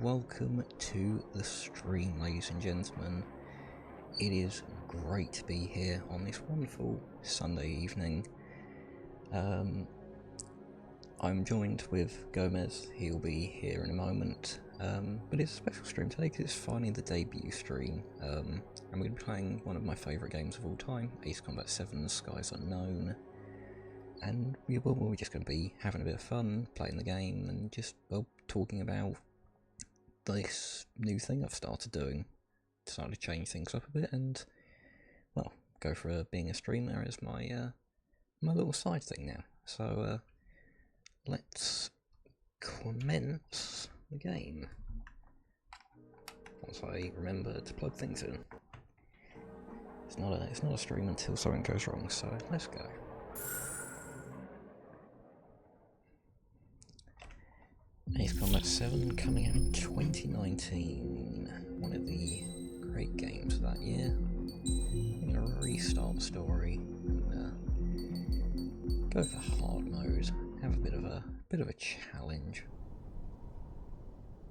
welcome to the stream, ladies and gentlemen. It is great to be here on this wonderful Sunday evening. I'm joined with Gomez. He'll be here in a moment, but it's a special stream today because it's finally the debut stream. I'm going to be playing one of my favourite games of all time, Ace Combat 7: The Skies Unknown. And we're just going to be having a bit of fun, playing the game, and just, well, talking about this new thing I've started doing. Decided to change things up a bit and, well, go for being a streamer as my my little side thing now. So, let's commence the game. Once I remember to plug things in. It's not a stream until something goes wrong, so let's go. Ace Combat 7 coming out in 2019, one of the great games of that year. I'm going to restart the story and go for hard mode, have a bit of a challenge.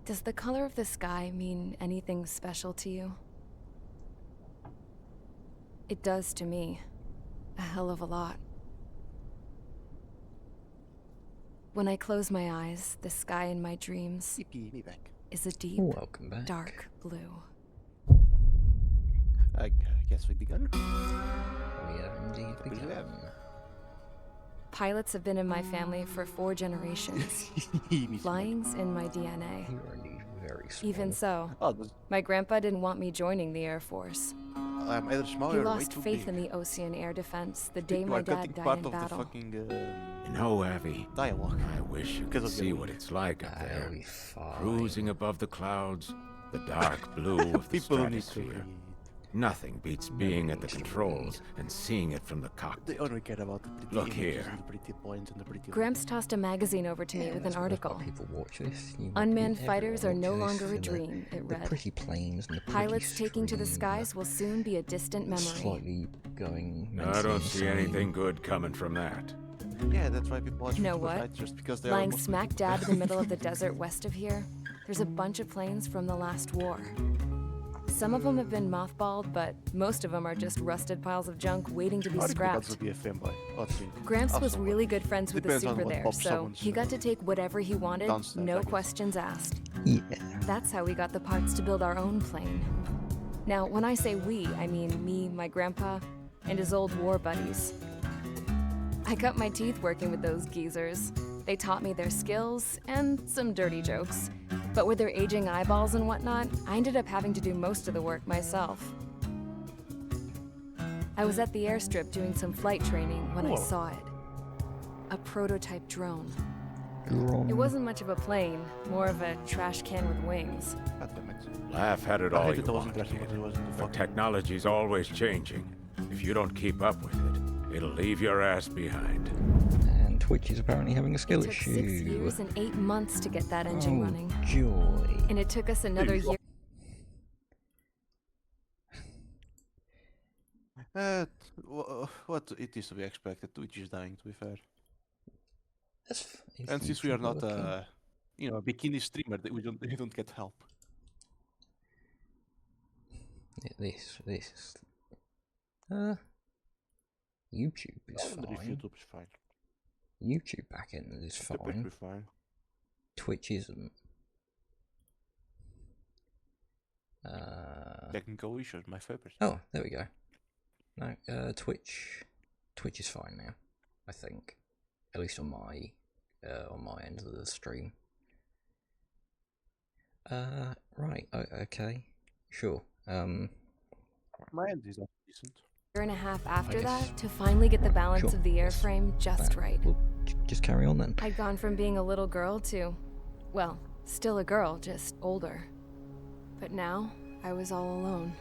Does the color of the sky mean anything special to you? It does to me, a hell of a lot. When I close my eyes, the sky in my dreams is a deep, dark blue. I guess we begun. We have indeed begun. Pilots have been in my family for 4 generations. Flying's in my DNA. You are indeed very small. Even so, my grandpa didn't want me joining the Air Force. I'm either small He or way lost too faith big. in the ocean air defense the day my You are dad cutting died part in of the battle. fucking You know, Abby, dialogue. I wish you Because could of see your- what it's like up there, That'll be fine. cruising above the clouds, the dark blue of the People need to stratosphere. read. Nothing beats being at the controls and seeing it from the cockpit. They only care about the pretty Look images here. and the pretty points and the pretty Gramps tossed a magazine over to me Yeah, with that's an why article. people watch this. Unmanned fighters are Everyone no watches longer a this, and dream, it the read. pretty planes and the pretty Pilots taking to the stream, skies will soon be a distant memory. slightly going. I mentally don't see insane. anything good coming from that. Yeah, that's why people watch You know football what? fights, just because they Lying are smack dab in the middle of the desert west of here, there's a bunch of planes from the last war. Some of them have been mothballed, but most of them are just rusted piles of junk waiting to be scrapped. Be a fanboy. Gramps was really good friends with the Depends on super what there, pop so someone's, he got to take whatever he wanted, downstairs, no I guess. questions asked. Yeah. That's how we got the parts to build our own plane. Now, when I say we, I mean me, my grandpa, and his old war buddies. I cut my teeth working with those geezers. They taught me their skills and some dirty jokes. But with their aging eyeballs and whatnot, I ended up having to do most of the work myself. I was at the airstrip doing some flight training when I Whoa. saw it. A prototype drone. Wrong. It wasn't much of a plane, more of a trash can with wings. Laugh at it I all hate you that I wasn't want, dressing kid. it wasn't the But fucking- technology's always changing. If you don't keep up with it, it'll leave your ass behind. And Twitch is apparently having a skill It took issue. 6 years and 8 months to get that engine Oh, running. joy. And it took us another year. What it is to be expected. Twitch is dying, to be fair. Is And since we are YouTube not, working? a bikini streamer, we don't get help. Yeah, this. YouTube is I wonder if fine. YouTube is fine. YouTube backend is It would be fine. fine. Twitch isn't. Technical issues, my favorite. Oh, there we go. No, Twitch is fine now, I think. At least on my end of the stream. Right. Okay. Sure. My end is not decent. Year and a half after guess- that to finally get the Right, balance sure, of the yes. airframe just Well, right. We'll just carry on then. I'd gone from being a little girl to, well, still a girl, just older. But now, I was all alone.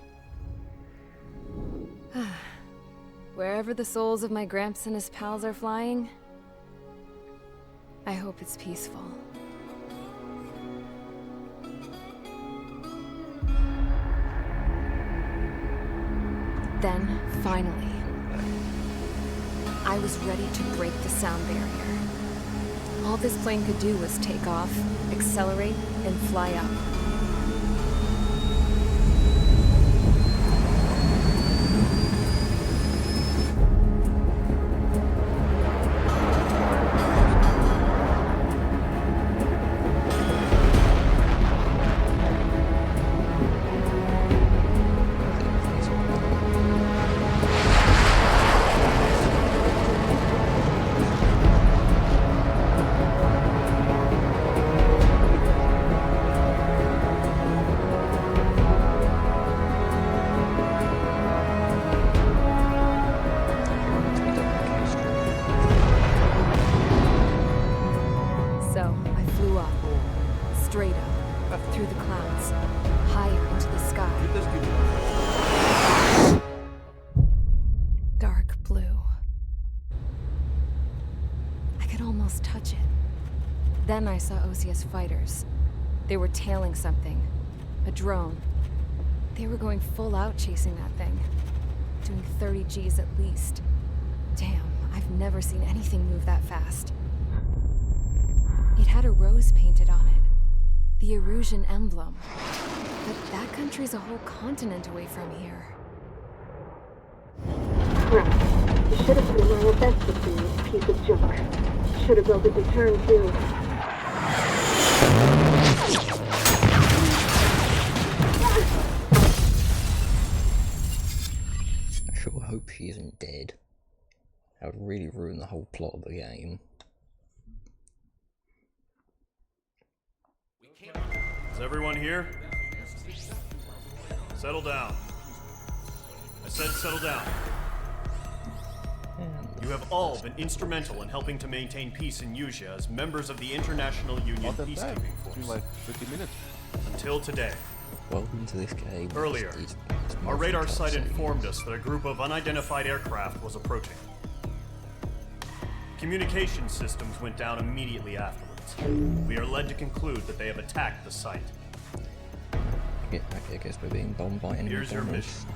Wherever the souls of my Gramps and his pals are flying, I hope it's peaceful. Then, finally, I was ready to break the sound barrier. All this plane could do was take off, accelerate, and fly up. almost touch it. Then I saw OCS fighters. They were tailing something. A drone. They were going full out chasing that thing. Doing 30 Gs at least. Damn, I've never seen anything move that fast. It had a rose painted on it. The Erusian emblem. But that country's a whole continent away from here. Right. You should have put in my best with this piece of junk. Should have built a deterrent too. I sure hope she isn't dead. That would really ruin the whole plot of the game. Is everyone here? Settle down. I said settle down. You have all been instrumental in helping to maintain peace in Usha as members of the International Union Not that bad. Peacekeeping It's been Force. like 30 minutes. Until today. Welcome to this game. Earlier, It's our radar multiple site cutscenes. informed us that a group of unidentified aircraft was approaching. Communication systems went down immediately afterwards. We are led to conclude that they have attacked the site. I guess we're being bombed by enemy Here's your bombers. mission.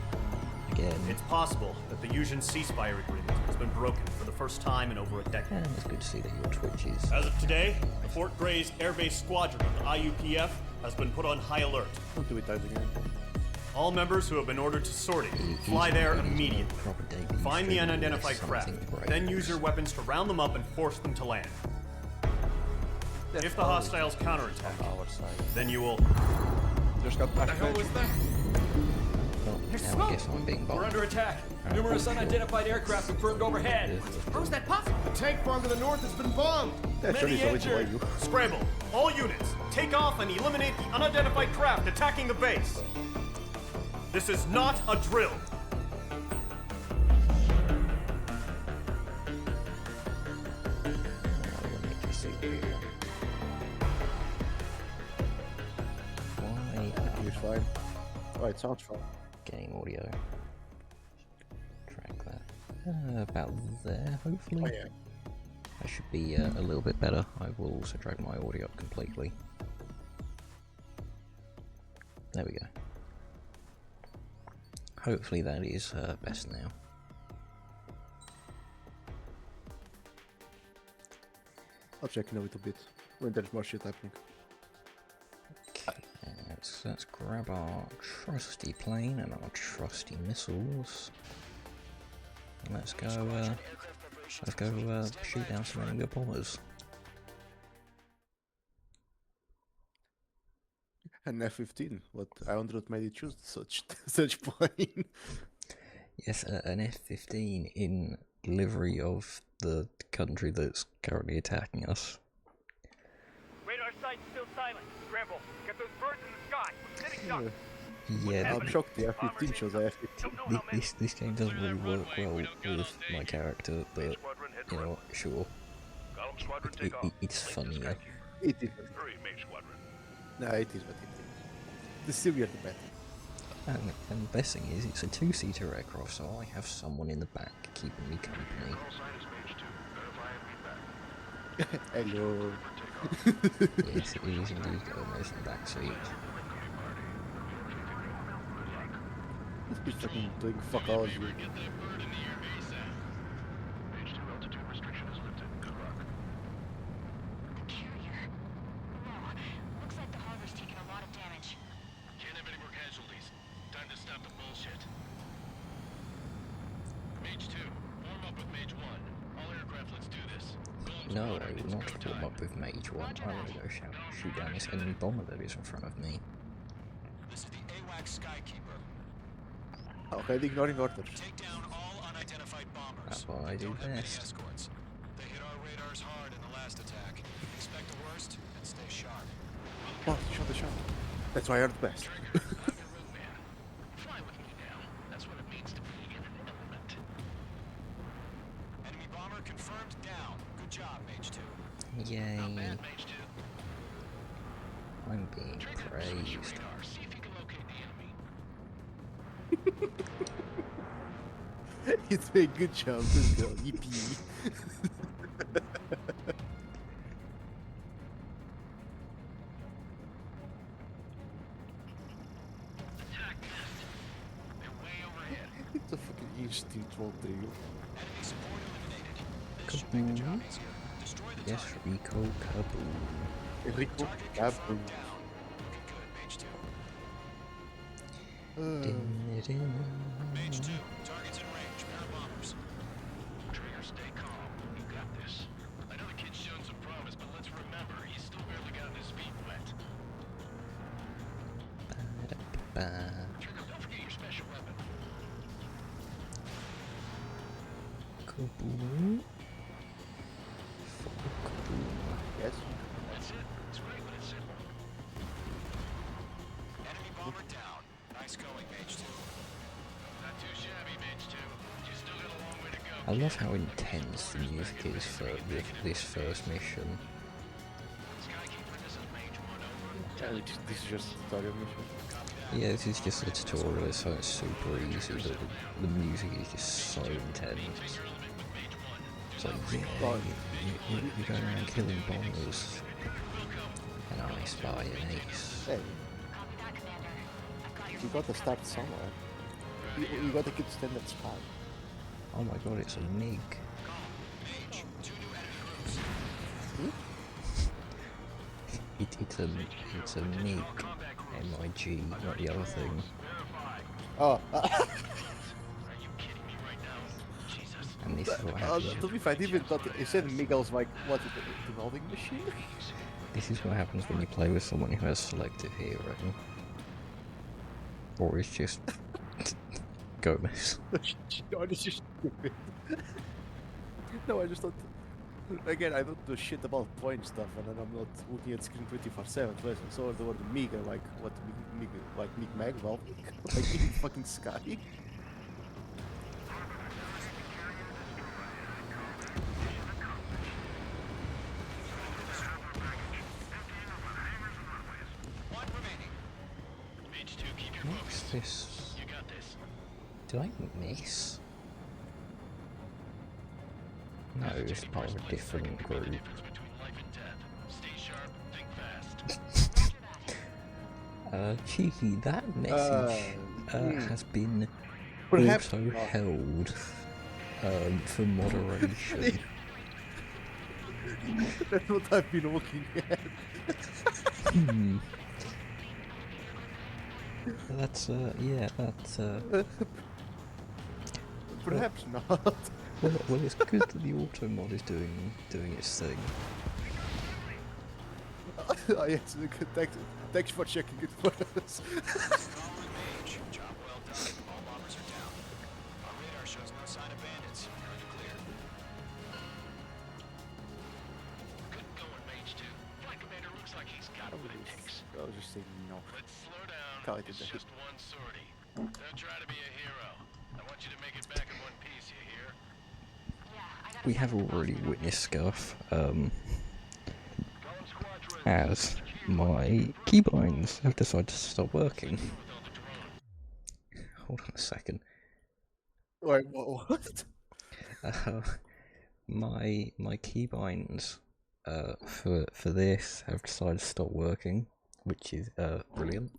Again. It's possible that the Usian ceasefire agreement has been broken for the first time in over a decade. And it's good to see that your Twitch is. As of today, the Fort Gray's Air Base Squadron of the IUPF has been put on high alert. Don't do it that again. All members who have been ordered to sortie, fly there immediately. Find the unidentified craft, then use your weapons to round them up and force them to land. If the hostiles counterattack, Our side. then you will... Just got back. that? Well, now I guess I'm being bombed. We're under attack. Alright, Numerous sure. unidentified aircraft confirmed overhead. How is that possible? The tank farm to the north has been bombed. Yeah, sure, Many he's always injured. below you. Scramble! All units, take off and eliminate the unidentified craft attacking the base. This is not a drill. I'll make this easier. Why It's fine. Oh, it sounds fine. game audio? Track that. About there, hopefully. Oh, yeah. That should be a little bit better. I will also drag my audio up completely. There we go. Hopefully that is best now. I'll check in a little bit when there's more shit happening. Okay, let's grab our trusty plane and our trusty missiles. And let's go shoot down some enemy bombers. An F-15. What Android made you choose such plane? Yes, an F-15 in livery of the country that's currently attacking us. Radar site's still silent. Scramble. Get those birds in the sky. We're sitting ducks. Yeah, I'm shocked the F-15 shows a F-15. Don't know how many. this game doesn't really work well with my character, but you know what, sure. Column squadron take off. It's funnier. It is. Hurry, Mage squadron. Nah, it is what it is. The sillier the better. And the best thing is, it's a two-seater aircraft, so I have someone in the back keeping me company. Hello. Yes, it is indeed Gomez in the back seat. He's fucking doing fuck all of you. Carrier? No. Looks like the harbor's taken a lot of damage. Can't have any more casualties. Time to stop the bullshit. Mage 2, warm up with Mage 1. All aircraft, let's do this. No, I will not warm up with Mage 1. I will go shoot down this enemy bomber that is in front of me. This is the AWACS Skykeeper. Already ignoring orders. Take down all unidentified bombers. That's what I do Don't have any best. escorts. They hit our radars hard in the last attack. Expect the worst and stay sharp. Oh, shot the shot. That's why I heard best. I'm your wingman. Fly with me now. That's what it means to be in an element. Enemy bomber confirmed down. Good job, Mage 2. Yay. Mage 2. I'm being praised. Radar. See if you can locate the enemy. It's a good job, good girl. Yippee. default trio. Kaboom. Yes, Rico, kaboom. Rico, kaboom. Mage 2, targets in range, pair of bombers. Trigger, stay calm. You got this. I know the kid's shown some promise, but let's remember, he's still barely gotten his feet wet. Trigger, don't forget your special weapon. Kaboom. Yes. That's it. It's great when it's simple. Enemy bomber down. Nice going, Mage 2. Not too shabby, Mage 2. You still got a long way to go. I love how intense the music is for this first mission. Skykeeper, this is Mage 1 over. This is just a tutorial mission. Yeah, this is just a tutorial, so it's super easy, but the music is just so intense. It's like, yeah, you're going around killing bombers. And I spy an ace. Hey, you gotta start somewhere. You gotta keep standard spy. Oh my god, it's a MiG. It's a MiG. M-I-G, not the other thing. Oh, And this is what happens. to be fair, even thought you said Miguel's like, what is it, the welding machine? This is what happens when you play with someone who has selective hearing. Or is just Gomez. No, this is stupid. No, I just thought. Again, I don't do shit about point stuff, and then I'm not looking at screen 24/7. So I saw the word MiG, and like, what MiG, like MiG Mag? Well, like in the fucking sky. What's this? Did I miss? No, it's part of a different group. Cheeky, that message has been Perhaps also held for moderation. That's what I've been looking at. That's yeah, that's Perhaps not. well, it's good that the auto mod is doing its thing. Oh, yes, thanks for checking it for us. Job well done. All bombers are down. Our radar shows no sign of bandits. You're in the clear. Good going, Mage 2. Flight commander looks like he's got what it takes. I was just saying no. Let's slow down. Call it It's a day. just one sortie. Don't try to be a hero. I want you to make it back in one piece, you hear? We have already witnessed scuff, as my keybinds have decided to stop working. Hold on a second. Wait, what? My keybinds for this have decided to stop working, which is brilliant.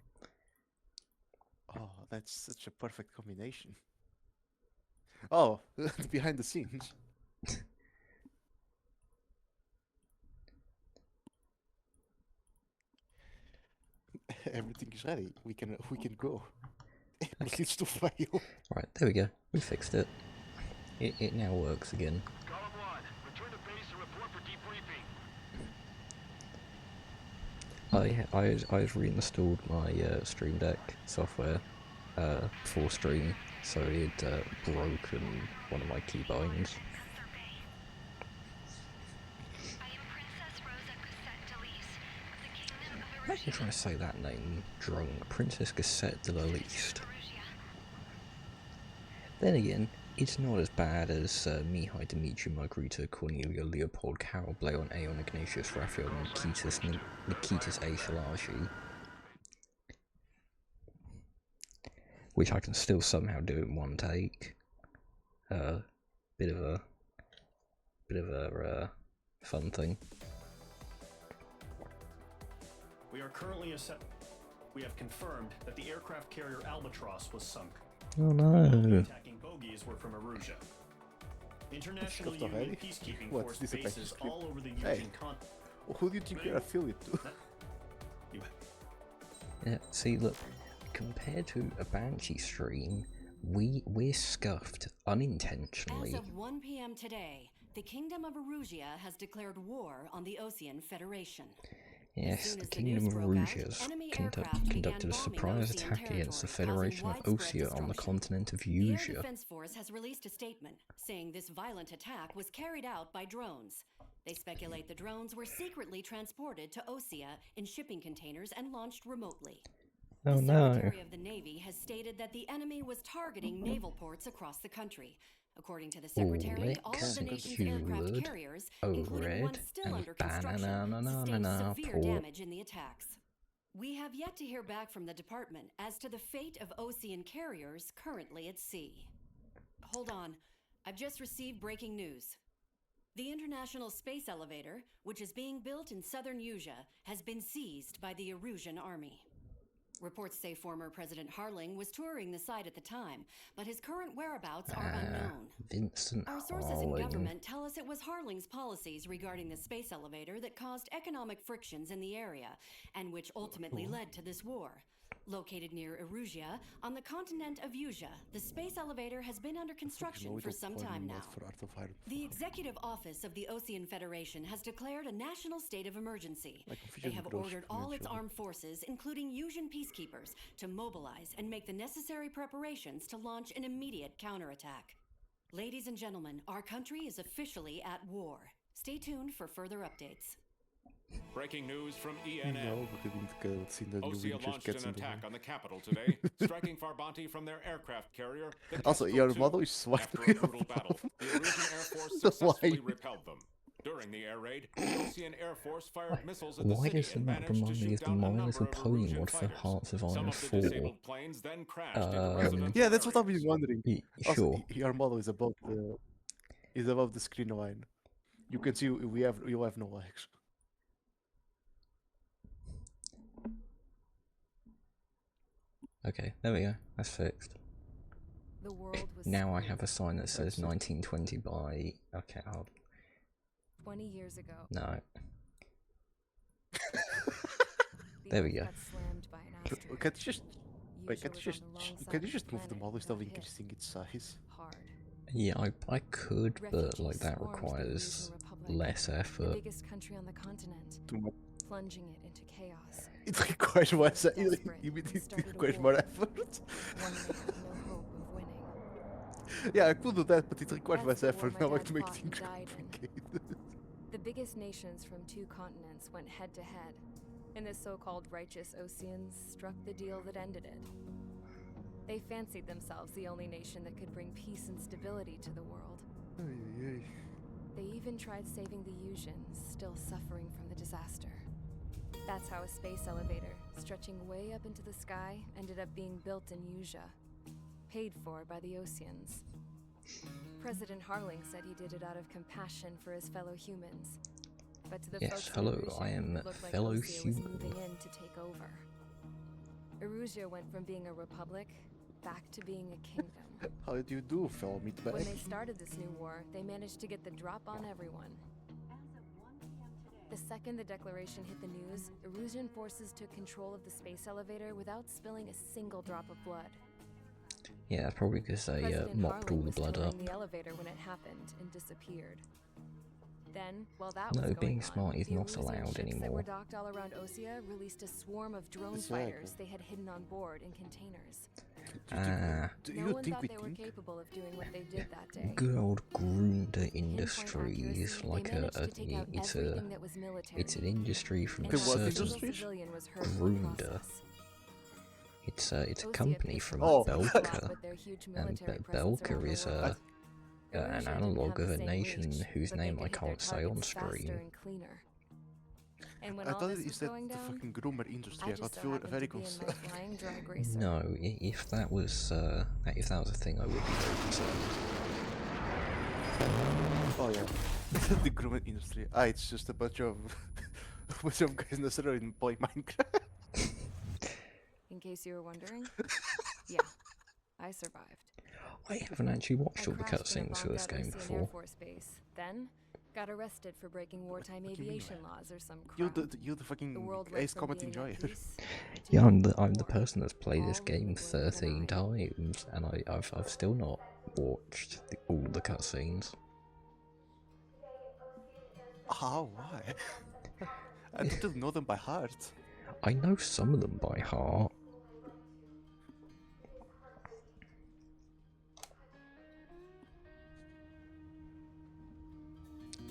Oh, that's such a perfect combination. Oh, behind the scenes. Everything is ready. We can go. It needs to fail. Right, there we go. We fixed it. It now works again. Column 1, return to base and report for debriefing. I've reinstalled my Stream Deck software before stream, so it broken one of my keybinds. I'm actually trying to say that name drunk. Princess Cassette de la Least. Then again, it's not as bad as Mihai, Dimitri, Margarita, Cornelia, Leopold, Carol, Bleon, Aeon, Ignatius, Raphael, Nikitas A. Shalashi. Which I can still somehow do in one take. Bit of a fun thing. We are currently we have confirmed that the aircraft carrier Albatross was sunk. Oh no. Attacking bogies were from Erusia. International Stuff Union already? peacekeeping What's force this bases effective all over the Hey. Eugene continent. Who do you think you're affiliate to? Yeah, see, look, compared to a Banshee stream, we're scuffed unintentionally. As of 1 p.m. today, the Kingdom of Erusia has declared war on the Osean Federation. Yes, the Kingdom of Erusia has conducted a surprise attack against the Federation of Osea on the continent of The Air Eusia. Defense Force has released a statement saying this violent attack was carried out by drones. They speculate the drones were secretly transported to Osea in shipping containers and launched remotely. Oh the no. Secretary of the Navy has stated that the enemy was targeting naval ports across the country. According to the Secretary, all of the nation's aircraft carriers, including one still under construction, sustained severe damage in the attacks. We have yet to hear back from the department as to the fate of Osean carriers currently at sea. Hold on, I've just received breaking news. The International Space Elevator, which is being built in southern Eusia, has been seized by the Erusian army. Reports say former President Harling was touring the site at the time, but his current whereabouts are unknown. Vincent Our sources in Harling. government tell us it was Harling's policies regarding the space elevator that caused economic frictions in the area, and which ultimately led to this war. Located near Erusia, on the continent of Eusia, the space elevator has been under construction for some time now. The Executive Office of the Osean Federation has declared a national state of emergency. They have ordered all its armed forces, including Eusian peacekeepers, to mobilize and make the necessary preparations to launch an immediate counterattack. Ladies and gentlemen, our country is officially at war. Stay tuned for further updates. Breaking news from Não, ENN. porque eu disse que ele sim da Osea New launched Witches an attack on the capital today, striking Farbanti from their aircraft carrier. the Also, Kestrel your II. model is swipe. After a brutal battle, the Erusian Air Force successfully repelled them. During the air raid, the Osean Air Force fired missiles at the Why city does the and map managed to remind me shoot of the down a My number Little of Pony Erusian mod for fighters. Hearts of Some Iron of the 4? disabled planes then crashed into residential Yeah, that's what I've areas. been wondering. Also, Sure. your model is above the screen line. You can see you have no legs. Okay, there we go. That's fixed. The world was Now I screwed. have a sign that says 1920 by... Okay, hold 20 years ago. No. The There we Earth go. got slammed by an asteroid. Can you just wait? Eusia Can you was just on the wrong side can you of just the move the planet model and instead of got hit increasing its size? hard. Yeah, I could, but like Refugees that swarmed the requires Eusian Republic, less the effort. biggest country on the continent, Too much. plunging it into chaos. It requires more. Desperate, You mean they it started a requires war. more effort? One they had no hope of winning. Yeah, I could do that, but it requires That's less the war effort. my Now I have dad to make fought things and died in. complicated. The biggest nations from 2 continents went head to head, and the so-called righteous Oseans struck the deal that ended it. They fancied themselves the only nation that could bring peace and stability to the world. They even tried saving the Eusians, still suffering from the disaster. That's how a space elevator, stretching way up into the sky, ended up being built in Eusia, paid for by the Oseans. President Harling said he did it out of compassion for his fellow humans. But to the Yes, folks in hello, Erusia, I am it looked like fellow Osea was human. moving in to take over. Erusia went from being a republic back to being a kingdom. How did you do, fellow When meatbag? they started this new war, they managed to get the drop on everyone. The second the declaration hit the news, Erusian forces took control of the space elevator without spilling a single drop of blood. Yeah, that's probably because they President mopped all Harling the was blood up. touring the elevator when it happened and disappeared. Then, while that No, was going being on, smart is the not Erusian allowed ships that were anymore. docked all around Osea released a swarm of drone Exactly. fighters they had hidden on board in containers. Do No you one think thought we they were think? capable of doing what they did that day. Good old Grunder Pinpoint Industries, accuracy, like they managed to take out it's everything that was military. it's an industry from And a The what not a certain single industries? civilian was hurt in the Grunder. process. It's a Osea company picked from Oh. lots of people off Belka, with their huge and military presence Belka around the is world. an Erusia didn't analog have of the a same nation reach, whose but they name I could hit their can't say on targets faster screen. and cleaner. And when I all thought this it was is that going the down, fucking groomer industry. I I got just so happened very to be in my concerned. flying drag racer. No, if that was a thing, I would be very concerned. Oh yeah, the groomer industry. It's just a bunch of a bunch of guys in the server in playing Minecraft. In case you were wondering, yeah, I survived. I haven't actually watched all the crashed in a cutscenes for this bombed-out game Ocean Air before. Force base. Then got arrested for breaking wartime What do you mean, aviation man? laws or some You crap. the The fucking world went Ace from Comet being at enjoyer. peace to Yeah, I'm being the at war. person that's played this All game in the blink of 13 an eye. times, and I've still not watched all the cutscenes. How? Why? I don't know them by heart. I know some of them by heart.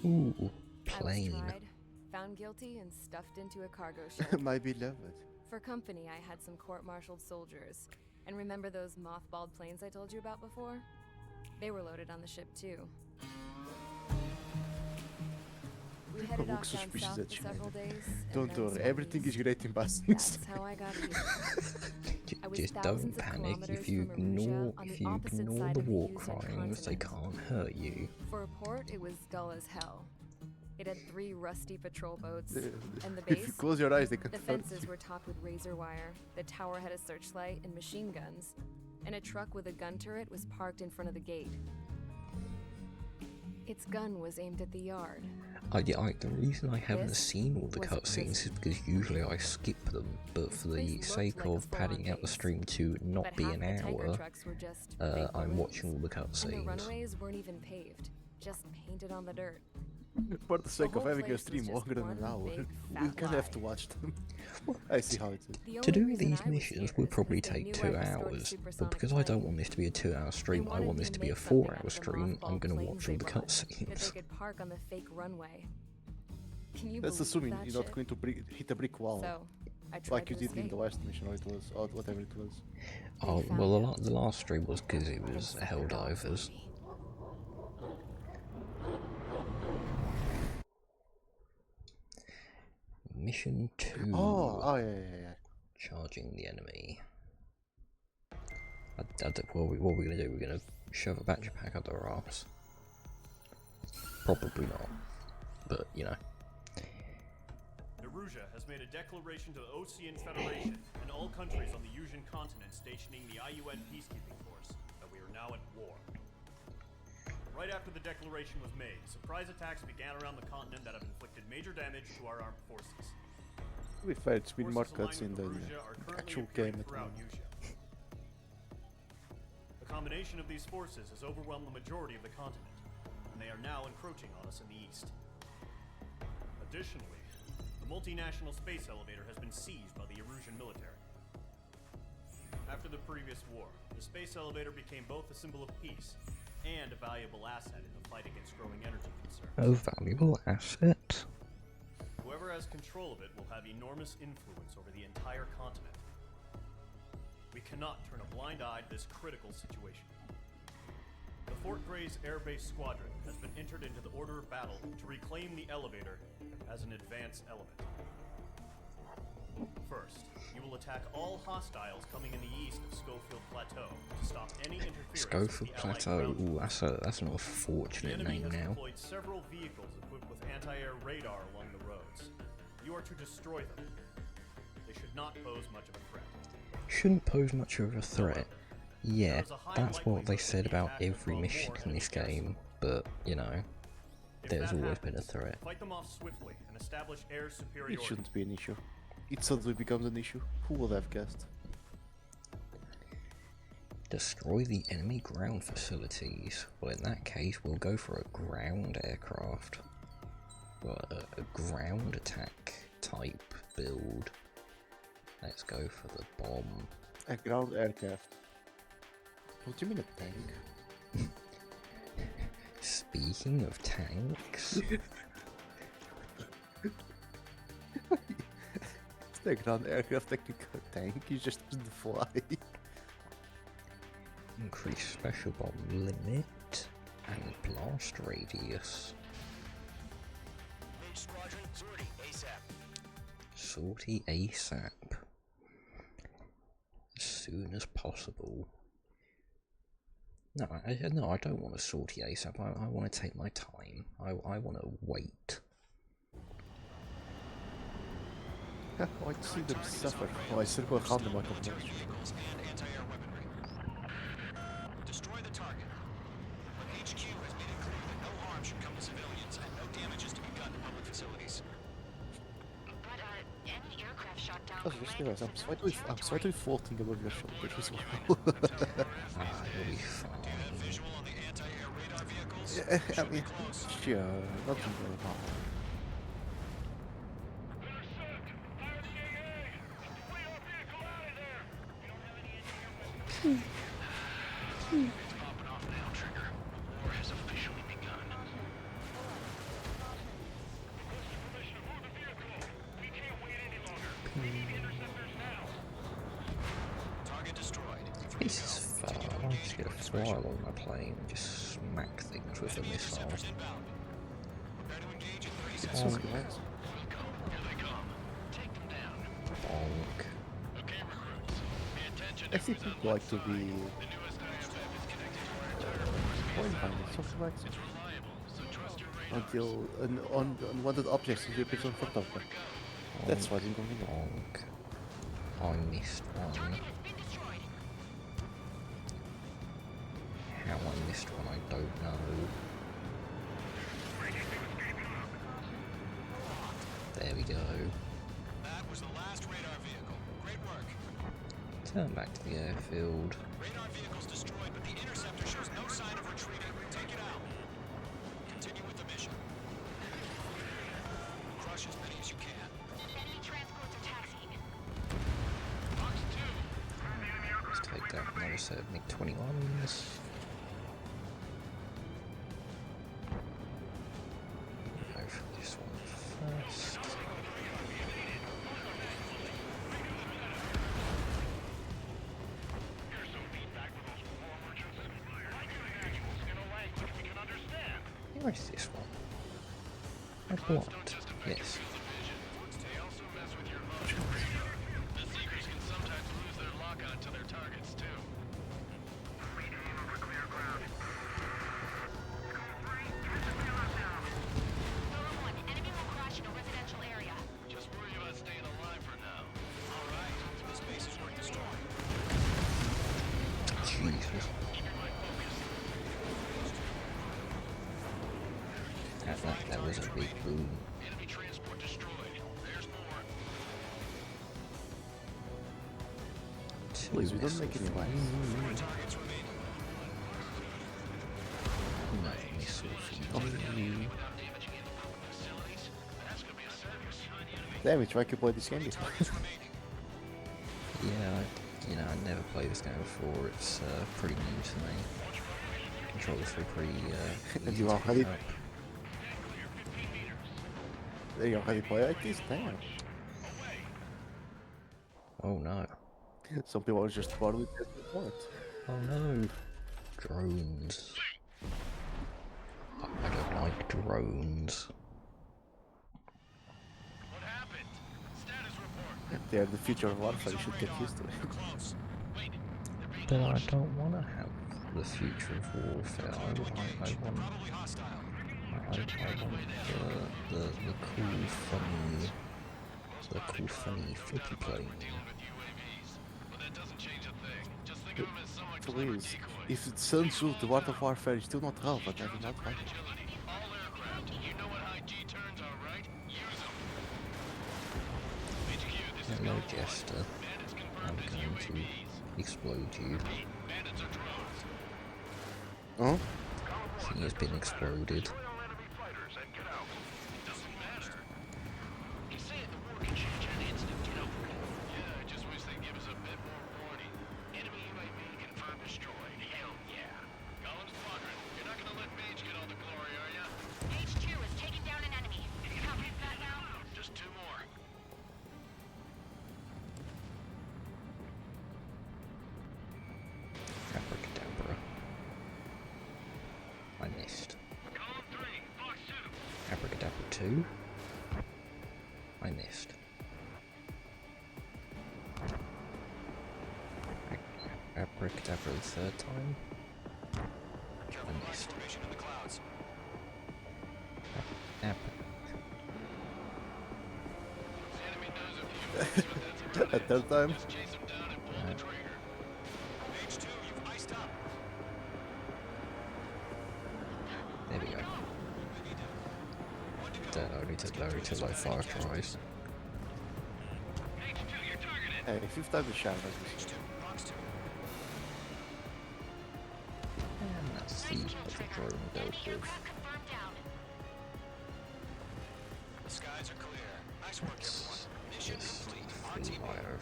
Ooh, I was plane. tried, found guilty, and stuffed into a cargo ship. My beloved. For company, I had some court-martialed soldiers. And remember those mothballed planes I told you about before? They were loaded on the ship too. We headed look off down suspicious south at for you. several days. and Don't then worry, everything is zombies. great in Boston. That's how I got here. I was Just don't thousands of panic. kilometers If you from ignore, Arusha on if the you opposite ignore side the of the war Yucatan crimes, they continent. can't hurt you. For a port, it was dull as hell. It had 3 rusty patrol boats, and the If you base, close your eyes, they can the hurt fences you. were topped with razor wire, the tower had a searchlight and machine guns, and a truck with a gun turret was parked in front of the gate. Its gun was aimed at the yard. The reason I haven't This seen all the was cutscenes is because usually I skip them, but for the place sake looked like a of padding out the base, stream to not but be half an the tanker hour, trucks were just big I'm balloons, watching all the and the cutscenes. runways weren't even paved, just painted on the dirt. For the sake of whole having a place was stream just longer than an one hour, big we fat kind of have lie. to watch them. I see how it is. The To only do reason these I was missions here would is probably 'cause they take knew 2 I'd restored a hours, but supersonic because I don't plane. want this to be a 2-hour stream, I wanted want this to to be a make something 4-hour out of the stream. I'm mothballed gonna planes watch they all the brought, that they cutscenes. could park on the fake runway. Can you That's believe assuming that you're not shit? going to hit a brick wall, So, I tried like you to did in the escape. last mission, or it was, or whatever it was. Oh, found well, out. the last stream was because it was And set the dogs on Helldivers. me. Mission 2. Oh, yeah. Charging the enemy. What are we gonna do? We're gonna shove a backpack up their arse? Probably not. But, you know. Erusia has made a declaration to the Ocean Federation and all countries on the Yusian continent stationing the IUN peacekeeping force that we are now at war. Right after the declaration was made, surprise attacks began around the continent that have inflicted major damage to our armed forces. To be fair, it's been more Forces cuts in aligned the with Erusia are currently actual appearing game at the throughout moment. Yusia. The combination of these forces has overwhelmed the majority of the continent, and they are now encroaching on us in the east. Additionally, the multinational space elevator has been seized by the Erusian military. After the previous war, the space elevator became both a symbol of peace and a valuable asset in the fight against growing energy concerns. A valuable asset? Whoever has control of it will have enormous influence over the entire continent. We cannot turn a blind eye to this critical situation. The Fort Gray's Air Base Squadron has been entered into the order of battle to reclaim the elevator as an advance element. First, you will attack all hostiles coming in the east of Schofield Plateau to stop any interference Schofield with the Allied Plateau. ground Ooh, forces. that's an The unfortunate enemy name has now. deployed several vehicles equipped with anti-air radar along the roads. You are to destroy them. They should not pose much of a threat. Shouldn't pose much of a threat. Yeah, that's what they said about every mission in this game, but, you know, If there's that always been a happens, threat. Fight them off swiftly and establish air It superiority. shouldn't be an issue. It suddenly becomes an issue. Who would have guessed? Destroy the enemy ground facilities. Well, in that case, we'll go for a ground aircraft. Well, a ground attack type build. Let's go for the bomb. A ground aircraft. What do you mean a tank? Speaking of tanks, It's the ground aircraft technical tank. You just doesn't fly. increase special bomb limit and blast radius. Mage Squadron, sortie, ASAP. Sortie ASAP. As soon as possible. No, I don't want to sortie ASAP. I want to take my time. I want to wait. I want to see them suffer. Oh, I still go hand them like a Military vehicles and anti-air weaponry. realize I'm slightly floating above your shoulder as well. You'll be fine. Yeah, I mean, sure, nothing going on. This is fun. I just get a fly along my plane and just smack things with a missile. Sounds nice. Bonk. I think people like to be point finding, something like that. Until unwanted objects will appear in front of them. That's why I'm going on. Bonk. I missed one. How I missed one, I don't know. There we go. That was the last radar vehicle. Great work. Turn back to the airfield. Radar vehicle's destroyed, but the interceptor shows no sign of retreating. Take it out. Continue with the mission. Crush as many as you can. Enemy transports are taxiing. Box 2. Let's take down another set of MiG-21s. Go for this one first. Where is this one? I've blocked. Yes. The Seekers can sometimes lose their lock-on to their targets, too. Enemy will crash in a residential area. Just worry about staying alive for now. All right, this base is worth destroying. Jesus. That was a big boom. Enemy transport destroyed. There's more. Please, we don't make any noise. Targets remaining. No missile for Without damaging any local facilities. That's gonna be a circus. Damn it, why can you play this game before? Yeah, I never played this game before. It's pretty new to me. Controls are pretty And easy you to already- pick up. They already play like this? Damn. Oh no. Some people are just bored with this report. Oh no. Drones. I don't like drones. What happened? Status report. They are the future of warfare, you should get used to it. Close. Wait. But I don't want to have the future of warfare. I want Probably hostile. the cool funny flippy plane. But that doesn't change a thing. Just think of them as somewhat clever Please, decoys. if it sounds good, the World of Warfare is still not relevant, I do not like it. Agility. All aircraft. You know what high G turns are, right? Use them. HQ, this is Hello, Golden One. Jester. Bandits I'm confirmed as going to UAVs. explode you. Bandits are drones. Huh? He has been exploded. Doesn't matter. You say the war can change in an instant, you know? Yeah, I just wish they'd give us a bit more warning. Enemy UAV confirmed destroyed. Hell yeah. Column Squadron, you're not gonna let Mage get all the glory, are ya? H2 is taking down an enemy. Copy that now. Just 2 more. Abracadabra. I missed. Column 3, Fox 2. Abracadabra 2. I missed. Abracadabra the third time. I missed. Formation in the clouds. The enemy knows a few things, but that's A third time? Just chase them down and pull the trigger. H2, you've iced up. There we go. That only to low fire tries. H2, you're targeted. Hey, fifth time the shot, as we say. And let's see what the drone dealt with. The skies are clear. Nice work, everyone. Mission complete. Fly over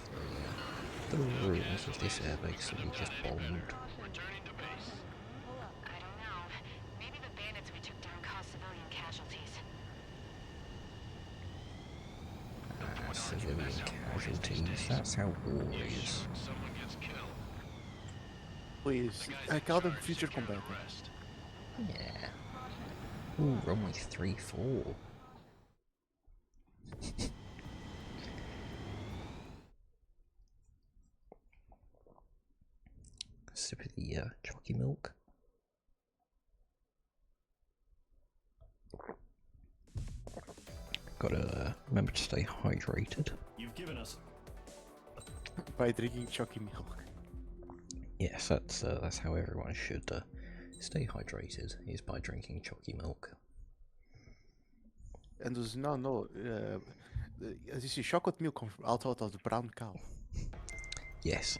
the ruins of this airbase that we just bombed. Returning to base. I don't know. Maybe the bandits we took down caused civilian casualties. Civilian casualties, that's how war is. Someone gets killed. Please, I call them future combatants. Yeah. Ooh, runway 3-4. Sip of the chalky milk. Gotta remember to stay hydrated. You've given us By drinking chalky milk. Yes, that's how everyone should stay hydrated, is by drinking chalky milk. And dus as you see, chocolate milk comes out of the brown cow. Yes.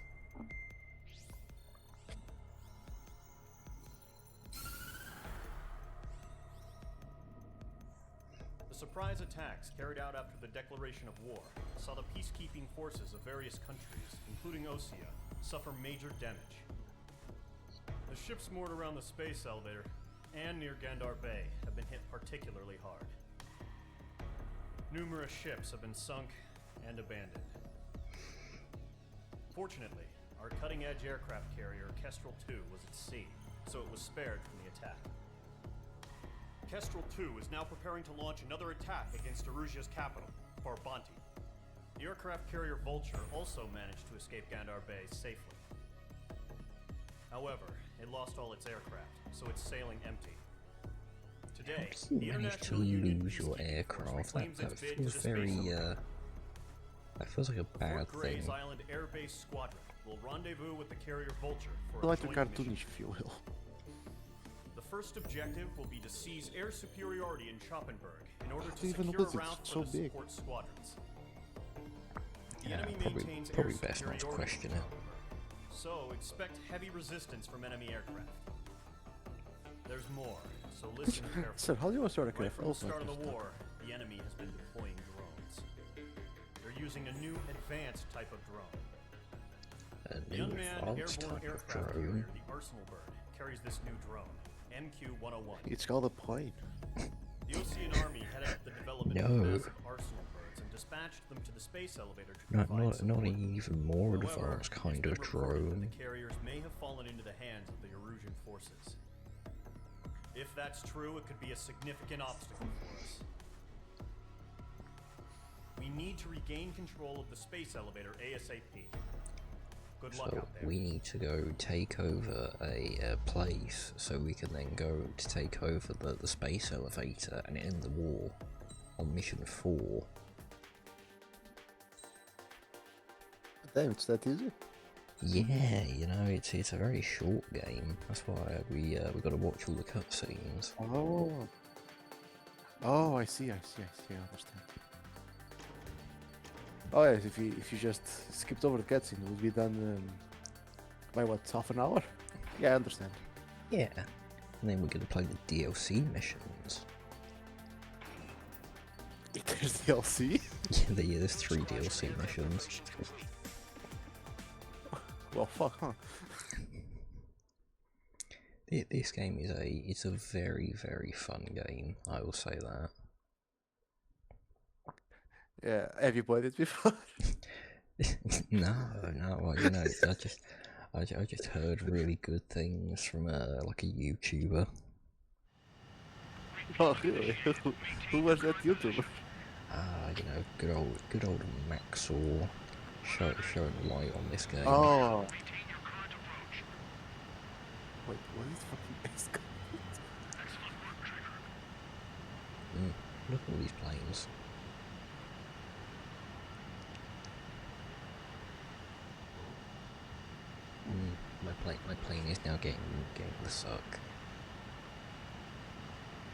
the surprise attacks carried out after the declaration of war saw the peacekeeping forces of various countries, including Osea, suffer major damage. The ships moored around the space elevator and near Gandar Bay have been hit particularly hard. Numerous ships have been sunk and abandoned. Fortunately, our cutting-edge aircraft carrier, Kestrel 2, was at sea, so it was spared from the attack. Kestrel 2 is now preparing to launch another attack against Erusia's capital, Farbanti. The aircraft carrier Vulture also managed to escape Gandar Bay safely. However, it lost all its aircraft, so it's sailing empty. Today, the International Union lose your Peacekeeping aircraft. Force That claims its bid to feels the very space elevator. that feels like a The bad Fort Gray's thing. Island Air Base Squadron will rendezvous with the carrier Vulture for a Like the joint mission. cartoonish, if you will. The first objective will be to seize air superiority in Schoppenberg in order to Even secure a with it, route so for the big. support squadrons. The Yeah, enemy probably maintains best air not to superiority question in it. Schoppenberg, so expect heavy resistance from enemy aircraft. There's more, so listen carefully. So how do you sort of Right craft from the also start of like the this war, the enemy has been deploying drones. They're using a new advanced type of drone. A The new unmanned advanced airborne type of aircraft drone. carrier, the Arsenal Bird, carries this new drone, MQ-101. It's called a plane. The Ocean Army headed up the development of No. massive Arsenal Birds and dispatched them to the space elevator to Not provide support. an even more However, advanced it's kind been of reported that drone. the carriers may have fallen into the hands of the Erusian forces. If that's true, it could be a significant obstacle for us. We need to regain control of the space elevator ASAP. Good luck So out there. we need to go take over a place so we can then go to take over the space elevator and end the war on mission 4. Damn, it's that easy. Yeah, you know, it's a very short game. That's why we got to watch all the cutscenes. Oh. Oh, I see, I understand. Oh yes, if you just skipped over the cutscene, it would be done by what, half an hour? Yeah, I understand. Yeah, and then we're gonna play the DLC missions. There's DLC? Yeah, there's 3 DLC missions. Well, fuck, huh? This game it's a very, very fun game, I will say that. Yeah, have you played it before? No, well, you know, I just heard really good things from like a YouTuber. Oh, really? Who was that YouTuber? You know, good old Maxor showing light on this game. Oh. Wait, what is fucking Esco? Look at all these planes. My plane is now getting the suck.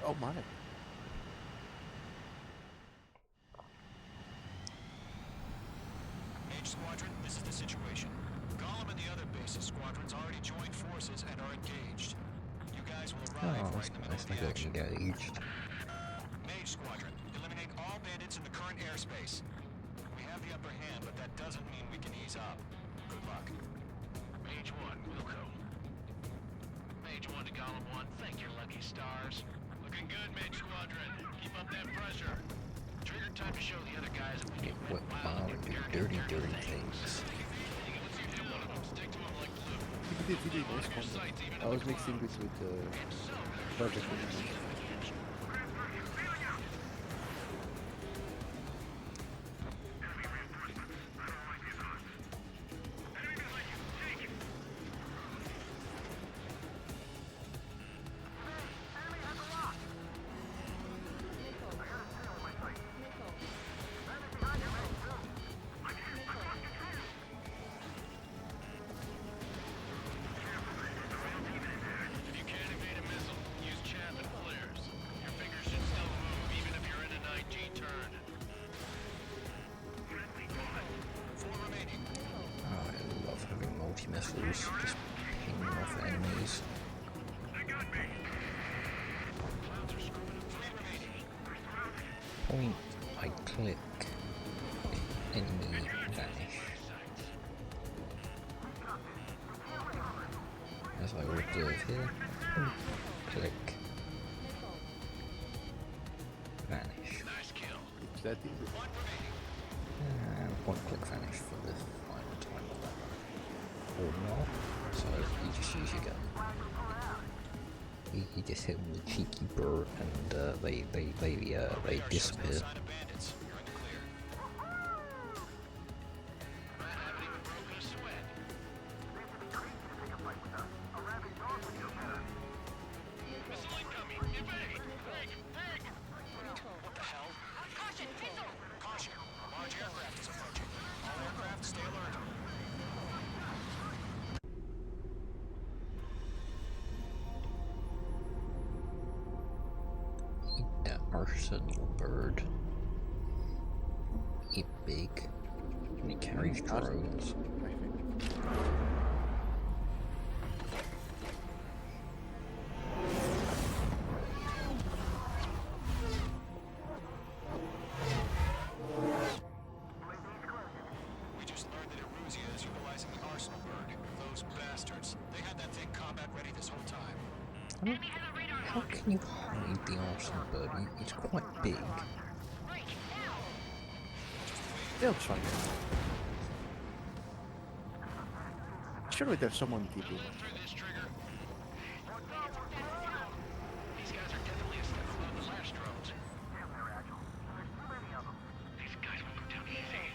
Oh my. H Squadron, this is the situation. Gollum and the other bases squadrons already joined forces and are engaged. You guys will arrive right in the middle of the action. Engaged. Mage Squadron, eliminate all bandits in the current airspace. We have the upper hand, but that doesn't mean we can ease up. Good luck. Mage 1, Wilco. Mage 1 to Gollum 1, thank your lucky stars. Looking good, Mage Squadron. Keep up that pressure. Trigger time to show the other guys that we can What are the dirty things? He did nice content. I was mixing this with Project Woman. Missiles just pinging off enemies. Point, I click, enemy vanish. As I will observe here, click, vanish. It's that easy. And point click vanish for the final time on that one. Or not, so you just use your gun. You just hit them with a cheeky burr and they disappear. Arsenal bird. It's big. And it carries drones. We just learned that Eruzia is utilizing the Arsenal bird. Those bastards. They had that thing combat ready this whole time. How can you hide the Arsenal bird? It's quite big. They'll try. Surely there's someone keeping it. These guys are definitely a step above the last drones. These guys will go down easy.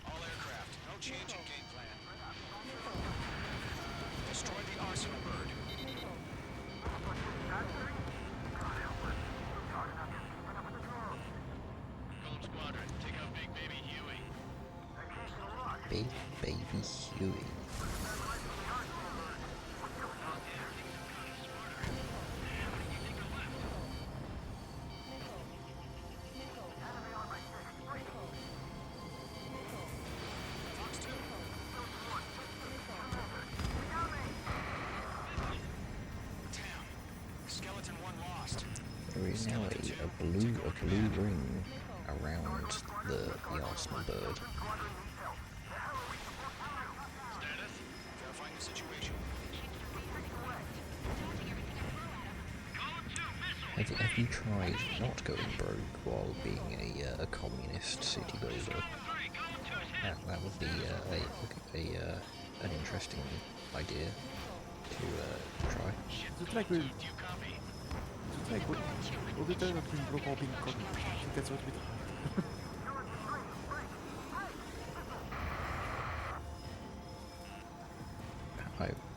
All aircraft, no change in game plan. Destroy the Arsenal bird. Gollum Squadron, take out Big Baby Huey. Big baby Huey. Skeleton 1 lost. There is now a blue ring around the Arsenal bird. Status? Verifying the situation. Have you tried not going broke while being a communist city builder? That would be an interesting idea to try. It's like we'll be done up in broke all being common. I think that's what we do.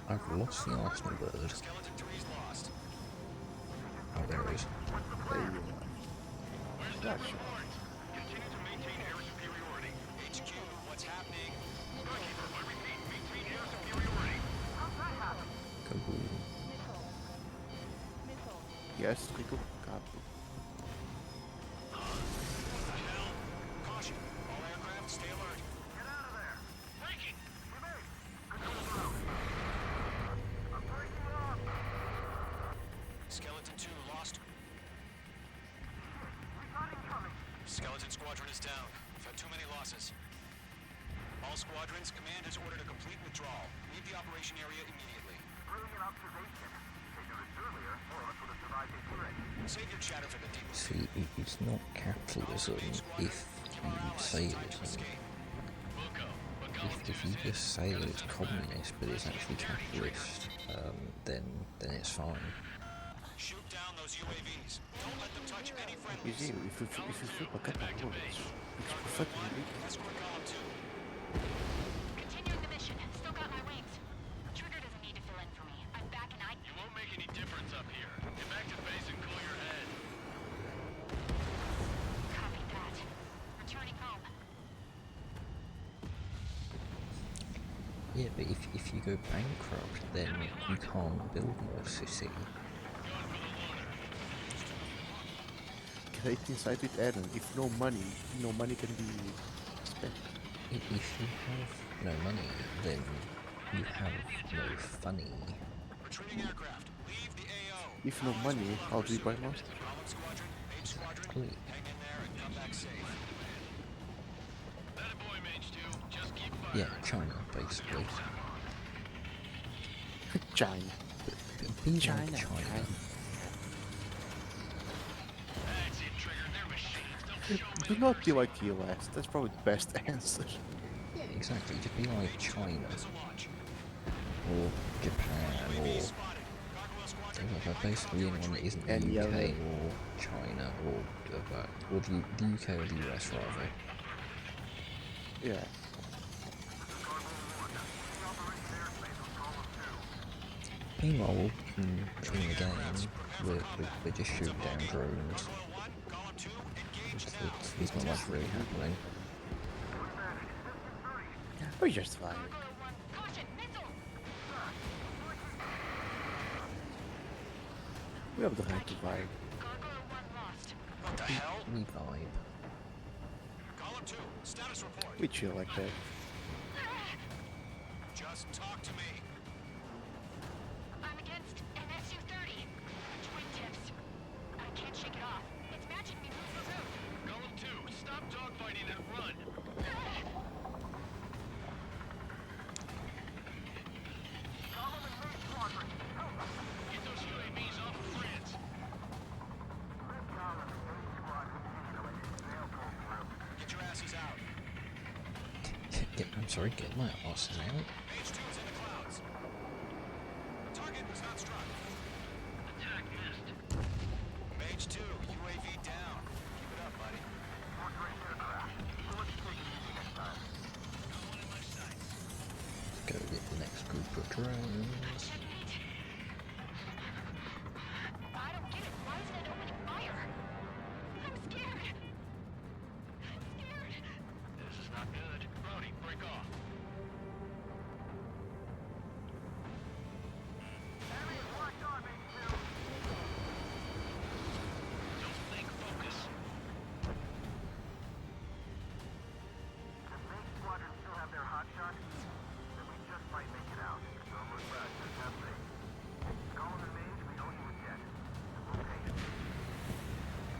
I've lost the Arsenal bird. Skeleton 3's lost. Oh, there it is. Where's that report? Continue to maintain air superiority. HQ, what's happening? Starkeeper, I repeat, maintain air superiority. Kaboom. Yes, Rico. God. What the hell? Caution, all Skeleton Squadron is down. We've had too many losses. All squadrons, command has ordered a complete withdrawal. Leave the operation area immediately. Brilliant observation. If you did earlier, all of us would have survived a turret. Save your chatter for the deep. See, it's not capitalism if you say it isn't. If you just say that it's communist but it's actually capitalist, then it's fine. Shoot down those UAVs. Don't let them touch any friendlies. You see, if you flip a couple of bullets, it's perfectly legal. Escort column 2. Continuing the mission. Still got my wings. Trigger doesn't need to fill in for me. I'm back and I... You won't make any difference up here. Get back to base and cool your head. Copy that. Returning home. Yeah, but if you go bankrupt, then you can't build more city. Get inside with Aaron. If no money can be spent. If you have no money, then you have no funny. Retreating aircraft. Leave the AO. If no money, how do you buy monster? Column Squadron, Mage Squadron. Exactly. Hang in there and come back safe. That boy, Mage 2. Just keep firing. Yeah, China, basically. China. Be like China. Do not be like US. That's probably the best answer. Yeah, exactly. Just be like China. Or Japan, or basically anyone that isn't the UK or China or the UK or the US rather. Yeah. Meanwhile, in the game, we're just shooting down drones. There's not much really happening. We're just fine. We have the right to vibe. What the hell? We vibe. Column 2. Status report. We chill like that. Just talk to me. I'm against an SU-30. Twin tips. I can't shake it off. It's matching me move for move. Column 2. Stop dogfighting and run. Get those UAVs off of France. Get your asses out. I'm sorry, get my ass out. Mage 2 is in the clouds. Target was not struck. Attack missed. Mage 2, UAV down. Keep it up, buddy. Go get the next group of drones. I don't get it. Why isn't it opening fire? I'm scared. I'm scared. This is not good. Brody, break off. Don't think, focus.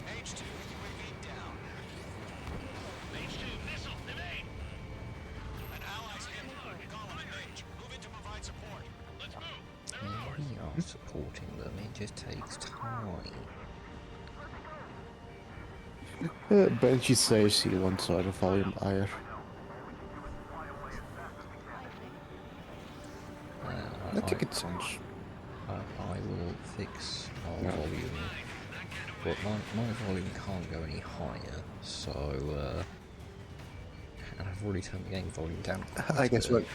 Mage 2, UAV down. Mage 2, missile, evade! An ally's hit. Column and Mage, move in to provide support. Let's move. They're ours. We are supporting them, it just takes time. Benji says he wants our volume higher. I think it sounds. I will fix our volume, but my volume can't go any higher, so and I've already turned the game volume down. I guess what.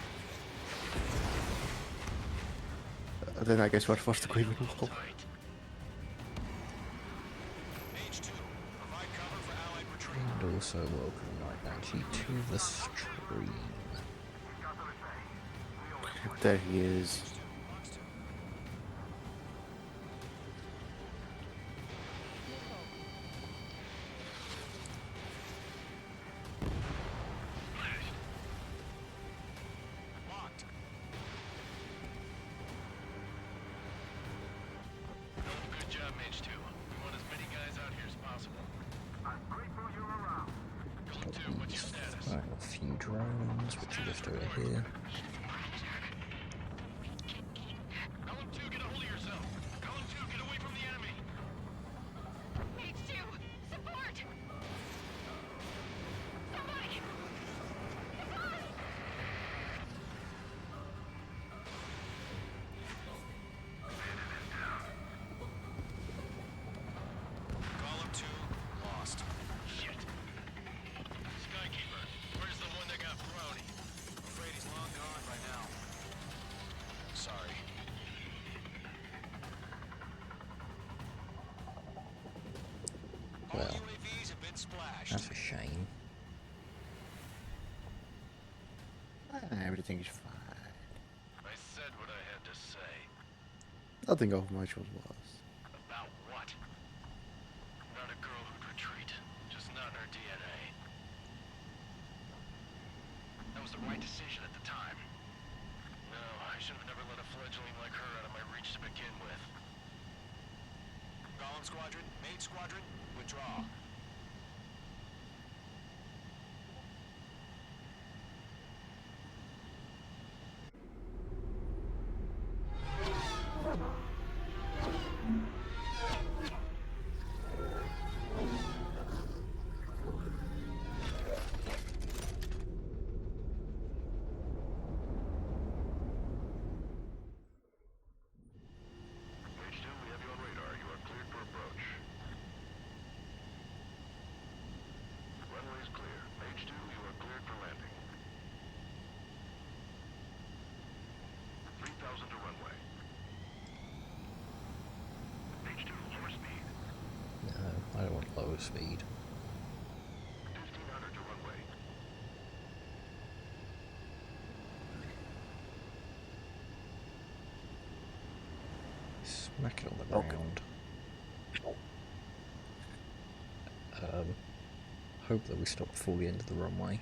Then I guess we're forced to go even lower. Mage 2, provide cover for allied retreat. And also welcome Night Banshee to the stream. There he is. Locked. Good job, Mage 2. We want as many guys out here as possible. I'm grateful you're around. drones, which are just over here. Column 2, get a hold of yourself. Column 2, get away from the enemy. H2, support! Somebody! Column 2, lost. Shit. Skykeeper, where's the one that got Brownie? Afraid he's long gone by now. Sorry. All Well, UAVs have been splashed. that's a shame. Everything is fine. I said what I had to say. Nothing of much was lost. About what? Not a girl who'd retreat. Just not in her DNA. That was the right decision at the time. No, I should have never let a fledgling like her out of my reach to begin with. Golem Squadron, Maid Squadron, withdraw. H2, we have you on radar. You are cleared for approach. Runway is clear. H2, you are cleared for landing. 3,000 to runway. H2, lower speed. No, I don't want lower speed. 1,500 to runway. Smack it on the ground. Hope that we stop before the end of the runway.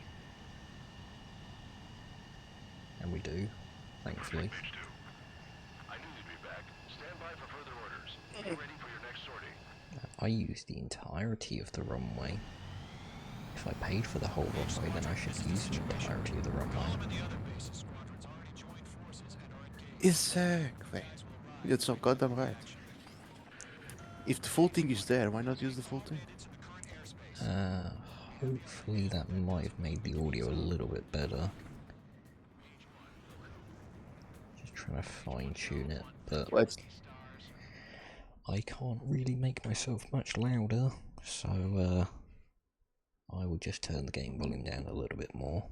And we do, thankfully. H2. I knew you'd be back. Stand by for further orders. Be ready for your next sortie. I used the entirety of the runway. If I paid for the whole runway, then I should use the entirety of the runway. And the other bases squadrons already joined forces and are engaged. Exactly. That's so goddamn right. If the full thing is there, why not use the full thing? Hopefully that might have made the audio a little bit better. Just trying to fine tune it, but Let's. I can't really make myself much louder, so I will just turn the game volume down a little bit more,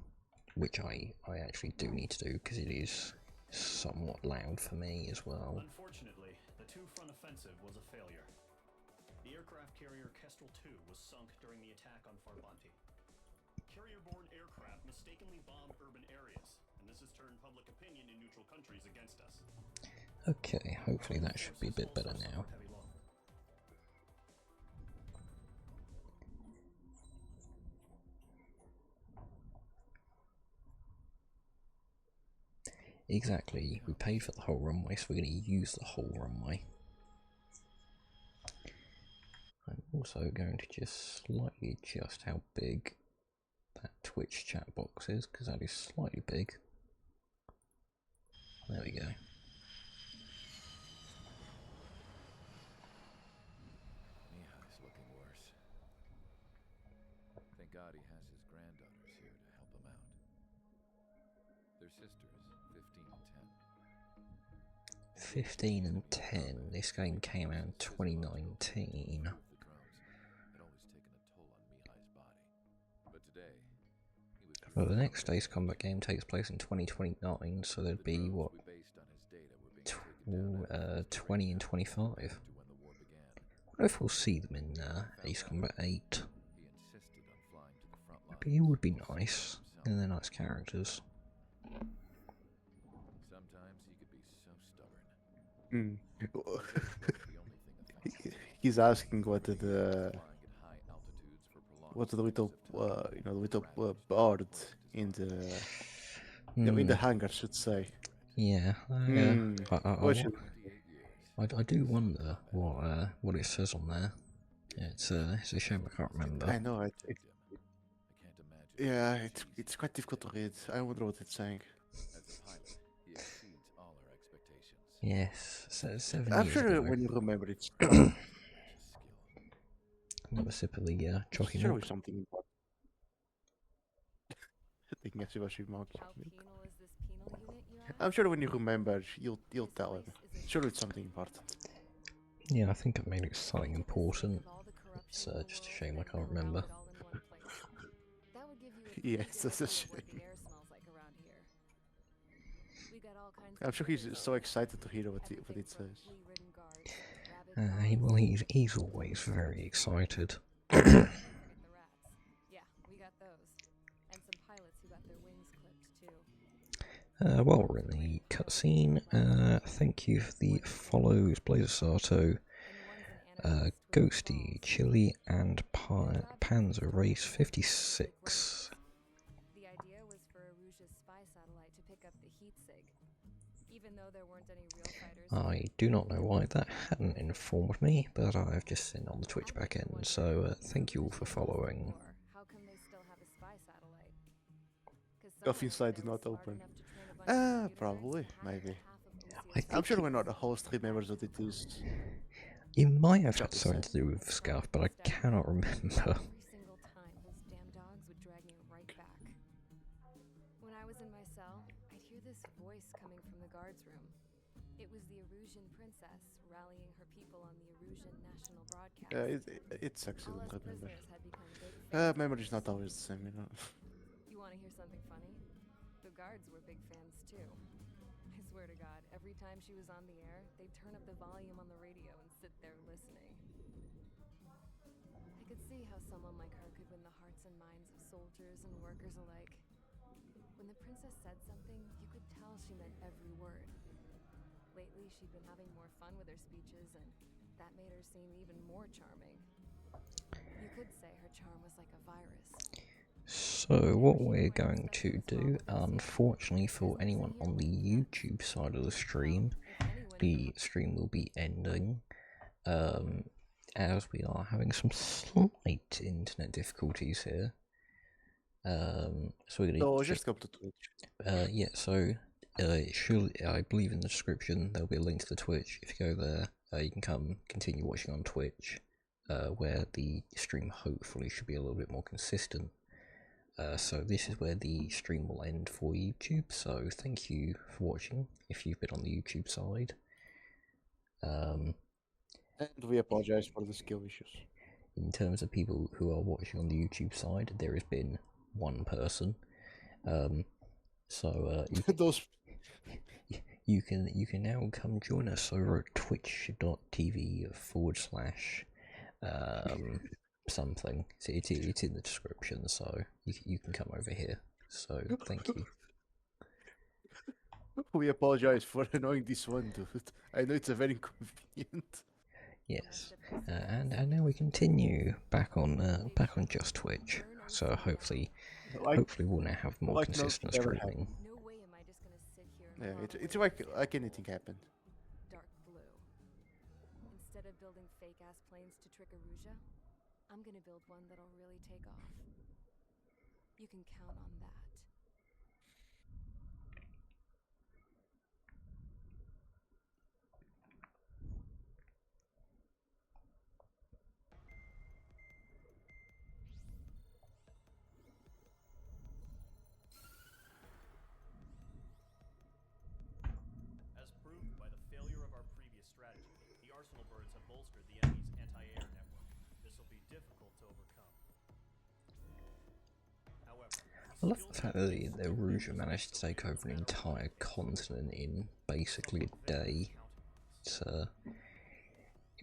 which I actually do need to do because it is somewhat loud for me as well. Unfortunately, the two-front offensive was a failure. The aircraft carrier Kestrel II was sunk during the attack on Farbanti. Carrier-borne aircraft mistakenly bombed urban areas, and this has turned public opinion in neutral countries against us. Okay, hopefully that should be a bit better now. Exactly, we paid for the whole runway, so we're going to use the whole runway. I'm also going to just slightly adjust how big that Twitch chat box is, because that is slightly big. There we go. Mihai's looking worse. Thank God he has his granddaughters here to help him out. Their sisters, 15 and 10. 15 and 10. This game came out in 2019. Well, the next Days Combat game takes place in 2029, so there'd be, what, 20 and 25. I wonder if we'll see them in Ace Combat 8. It would be nice, and they're nice characters. Sometimes he could be so stubborn. He's asking what the little the little bird in the in the hangar should say. Yeah, I do wonder what it says on there. Yeah, it's a shame I can't remember. I know Yeah, it's quite difficult to read. I wonder what it's saying. As a pilot, he exceeds all our expectations. Yes, so 7 I'm years sure ago. when you remember it's Another sip of the chalky sure milk. something important. Thinking as if milk. I'm sure when you remember, you'll tell him. Sure, it's something important. Yeah, I think I made it something important. It's just a shame I can't remember. Yes, that's a shame. I'm sure he's so excited to hear what it says. Well, he's always very excited. Yeah, we got those. And some pilots who got their wings clipped too. While we're in the cutscene, thank you for the follows, Blazer Sato, Ghosty, Chili, and Panzer Race 56. The idea was for Aruja's spy satellite to pick up the heat sig. Even though there weren't any real fighters. I do not know why that hadn't informed me, but I've just seen on the Twitch back end, so thank you all for following. How come they still have a spy satellite? Off inside do not open. Probably, maybe. I'm sure when not the host remembers what it is. You might have had something to do with Scarf, but I cannot remember. Every single time, those damn dogs would drag me right back. When I was in my cell, I'd hear this voice coming from the guards room. It was the Erusian princess rallying her people on the Erusian national broadcast. It sucks you don't All us remember. prisoners had become big Memory's not always the same, you know. You want to hear something funny? The guards were big fans too. I swear to God, every time she was on the air, they'd turn up the volume on the radio and sit there listening. I could see how someone like her could win the hearts and minds of soldiers and workers alike. When the princess said something, you could tell she meant every word. Lately, she'd been having more fun with her speeches, and that made her seem even more charming. You could say her charm was like a virus. So what we're going to do, unfortunately for anyone on the YouTube side of the stream will be ending, as we are having some slight internet difficulties here. So we're going to just go to Twitch. Yeah, so surely, I believe in the description there'll be a link to the Twitch. If you go there, you can come continue watching on Twitch, where the stream hopefully should be a little bit more consistent. So this is where the stream will end for YouTube, so thank you for watching if you've been on the YouTube side. And we apologize for the skill issues. In terms of people who are watching on the YouTube side, there has been one person. Those you can now come join us over at twitch.tv / something. It's in the description, so you can come over here. So thank you. We apologize for annoying this one dude. I know it's a very inconvenient. Yes, and now we continue back on just Twitch. So hopefully we'll now have more consistent streaming. Yeah, it's like anything happened. Dark blue. Instead of building fake-ass planes to trick Aruja, I'm gonna build one that'll really take off. You can count on that. As proved by the failure of our previous strategy, the Arsenal birds have bolstered the enemy's anti-air network. This will be difficult to overcome. However, I love the fact that the Erusian managed to take over an entire continent in basically a day.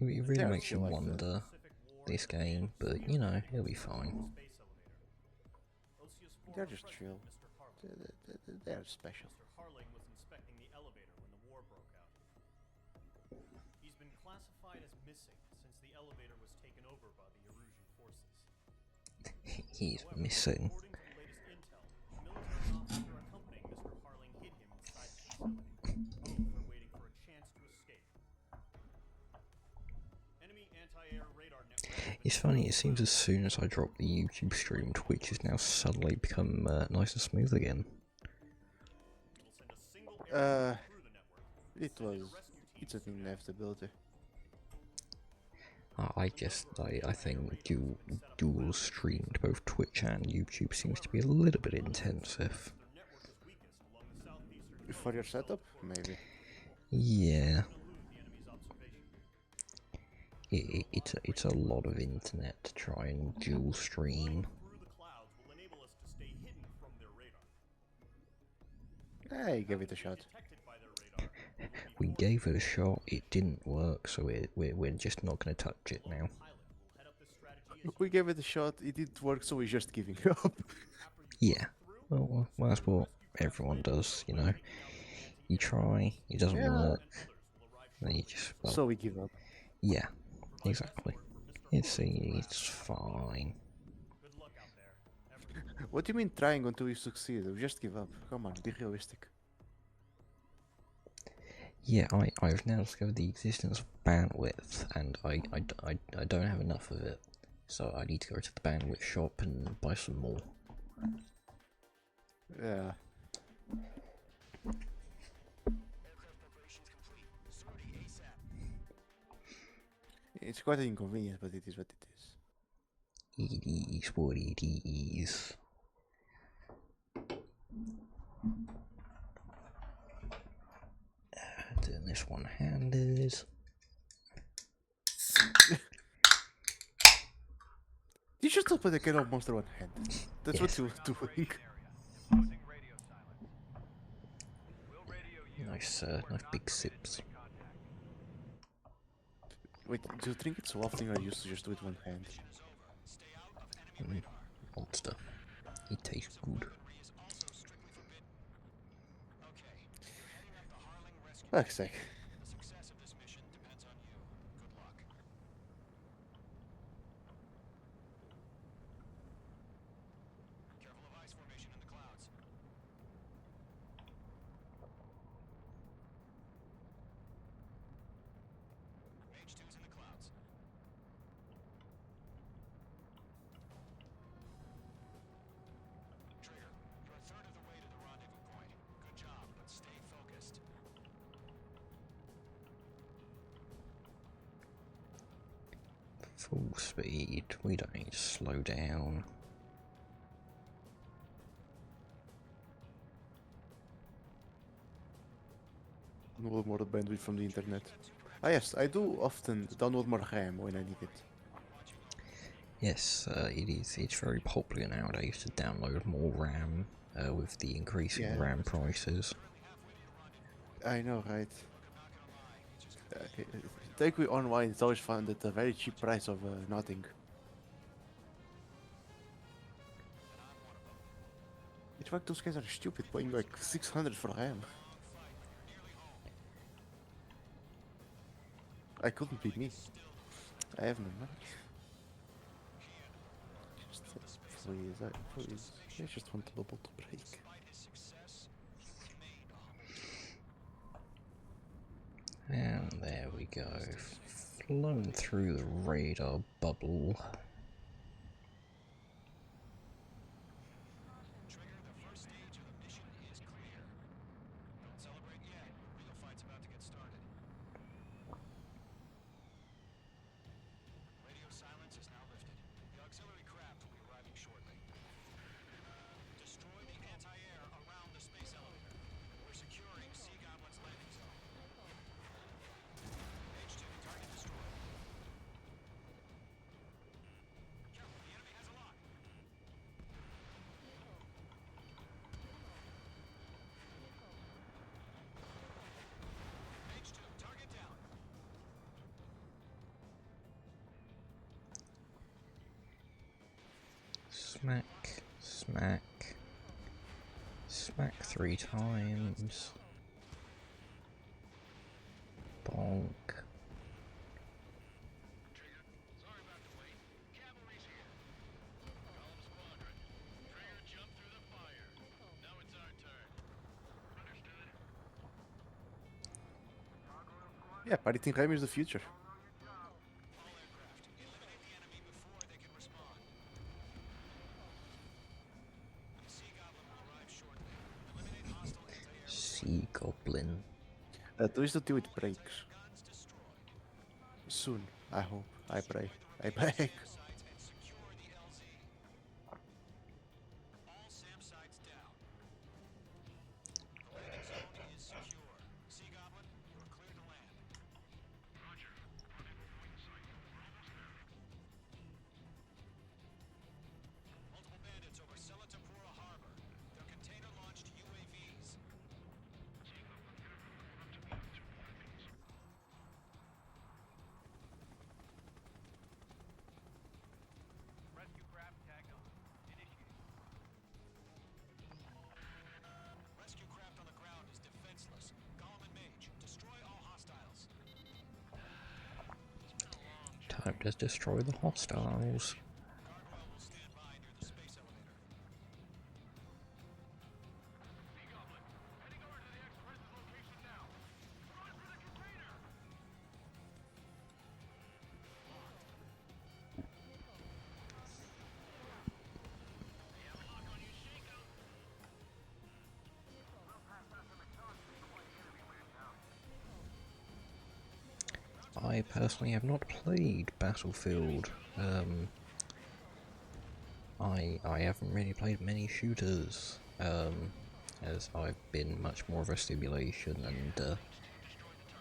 It really makes you wonder this game, but you know, it'll be fine. They're just chill. They're special. Mr. Harling was inspecting the elevator when the war broke out. He's been classified as missing since the elevator was taken over by the Erusian forces. He's missing. According to the latest intel, the military officer accompanying Mr. Harling hid him inside the facility. Both are waiting for a chance to escape. Enemy It's funny, it seems as soon as I drop the YouTube stream, Twitch has now suddenly become nice and smooth again. It's an inevitability. I think dual stream to both Twitch and YouTube seems to be a little bit intensive. For your setup, maybe. Yeah. It's a lot of internet to try and dual stream. Hey, give it a shot. We gave it a shot, it didn't work, so we're just not going to touch it now. We gave it a shot, it didn't work, so we're just giving up. Yeah, well that's what everyone does, you know. You try, it doesn't work, then you just... Well, so we give up. Yeah, exactly. It's fine. What do you mean trying until you succeed? We just give up. Come on, be realistic. Yeah, I've now discovered the existence of bandwidth, and I don't have enough of it, so I need to go to the bandwidth shop and buy some more. Yeah. It's quite inconvenient, but it is what it is. It is what it is. Doing this one-handed. You should stop with the kind of monster one-handed. That's what you're doing. Nice big sips. Wait, do you drink it so often, or you used to just do it one hand? Monster. It tastes good. Fuck's sake. Full speed, we don't need to slow down. Download more bandwidth from the internet. Ah yes, I do often download more RAM when I need it. Yes, it's very popular nowadays to download more RAM with the increasing RAM prices. I know, right? Take we online, it's always found at a very cheap price of nothing. In fact, those guys are stupid, paying like 600 for RAM. I couldn't be me. I have no money. Just please, I just want the bubble to break. And there we go, flown through the radar bubble. Smack, smack, smack 3 times. Bonk. Yeah, Paddington RAM is the future. goblin. At least until it breaks. Soon, I hope. I pray. I beg. Time to destroy the hostiles. I personally have not played Battlefield. I haven't really played many shooters, as I've been much more of a simulation and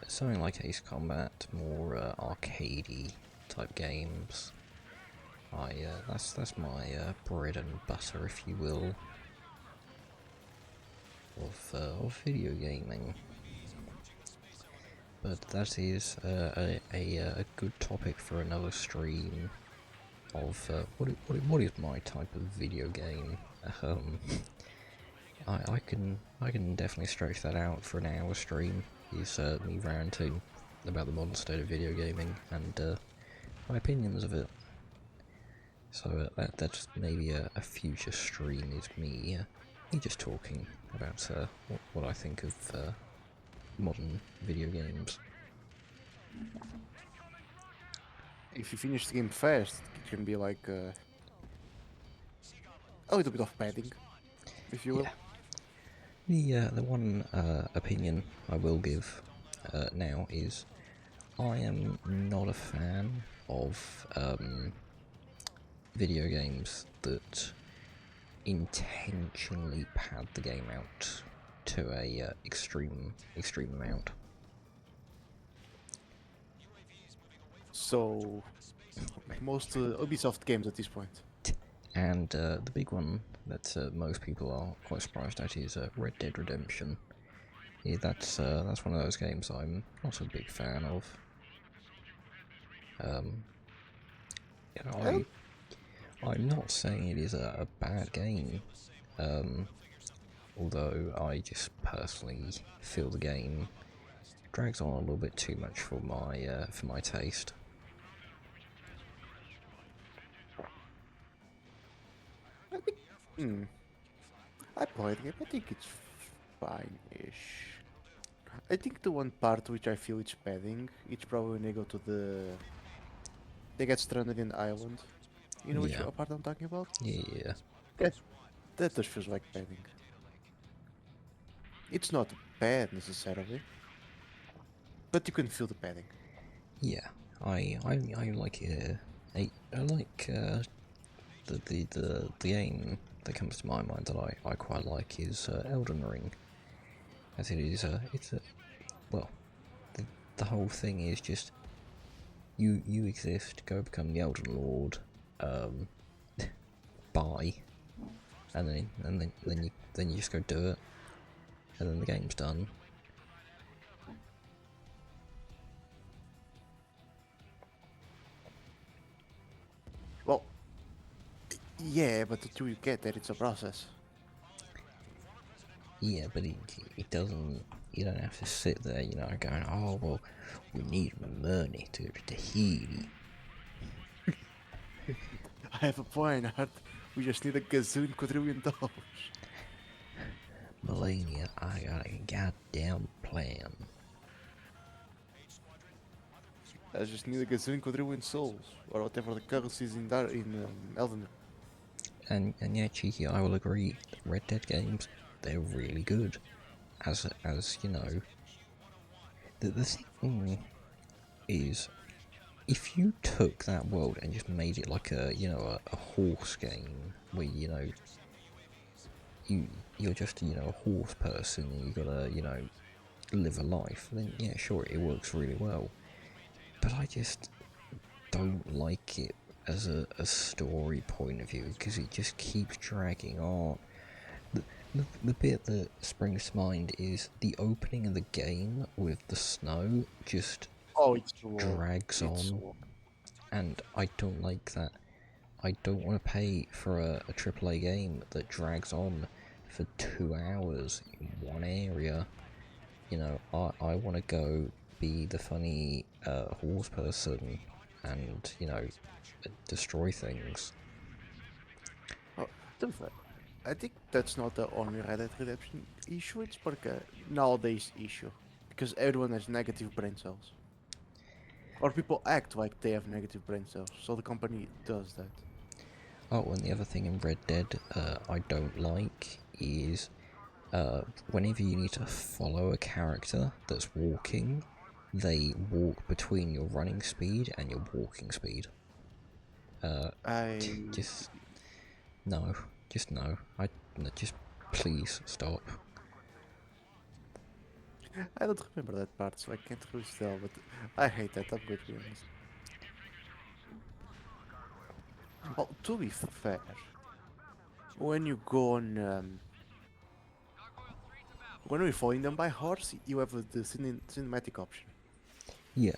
something like Ace Combat, more arcadey type games. That's my bread and butter, if you will, of video gaming. But that is a good topic for another stream of what is my type of video game. I can definitely stretch that out for an hour stream. Is me ranting about the modern state of video gaming and my opinions of it. So that's maybe a future stream, is me just talking about what I think of modern video games. If you finish the game fast, it can be like a little bit of padding, if you will. The one opinion I will give now is I am not a fan of video games that intentionally pad the game out to a extreme amount. So most Ubisoft games at this point. And the big one that most people are quite surprised at is Red Dead Redemption. Yeah, that's one of those games I'm not a big fan of. I'm not saying it is a bad game, although I just personally feel the game drags on a little bit too much for my taste. I played the game. I think it's fine-ish. I think the one part which I feel it's padding, it's probably when they go to they get stranded in the island. You know which part I'm talking about? Yeah. That just feels like padding. It's not bad necessarily, but you can feel the padding. Yeah, I like I like the game that comes to my mind that I quite like is Elden Ring, as it is well, the whole thing is just you exist, go become the Elden Lord, bye, and then you just go do it, and then the game's done. Well, yeah, but until you get there, it's a process. Yeah, but it doesn't. You don't have to sit there, going, oh well, we need money to heal. I have a point, Art. We just need a gazillion quadrillion dollars. Melania, I got a goddamn plan. I just need a gazillion quadrillion souls, or whatever the currency is in Elden Ring. And yeah, cheeky, I will agree. The Red Dead games, they're really good. as you know, the thing is, if you took that world and just made it like a horse game where you're just a horse person and you gotta live a life, then yeah, sure, it works really well. But I just don't like it as a story point of view because it just keeps dragging on. The bit that springs to mind is the opening of the game with the snow just drags on, and I don't like that. I don't want to pay for a AAA game that drags on for 2 hours in one area. I want to go be the funny horse person and, destroy things. To be fair, I think that's not the only Red Dead Redemption issue, it's like a nowadays issue. Because everyone has negative brain cells. Or people act like they have negative brain cells, so the company does that. Oh, and the other thing in Red Dead I don't like is whenever you need to follow a character that's walking, they walk between your running speed and your walking speed. Just no. Just please stop. I don't remember that part, so I can't really tell, but I hate that, I'm going to be honest. Well, to be fair, when you go on, when we're following them by horse, you have the cinematic option. Yeah.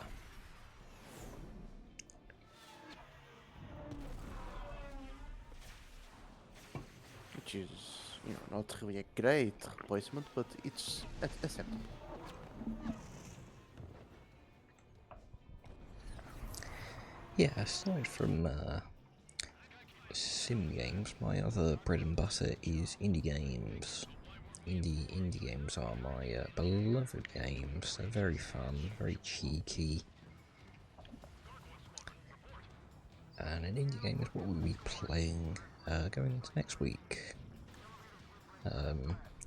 Which is, not really a great replacement, but it's acceptable. Yeah, aside from sim games, my other bread and butter is indie games. Indie games are my beloved games. They're very fun, very cheeky. And an indie game is what we'll be playing going into next week.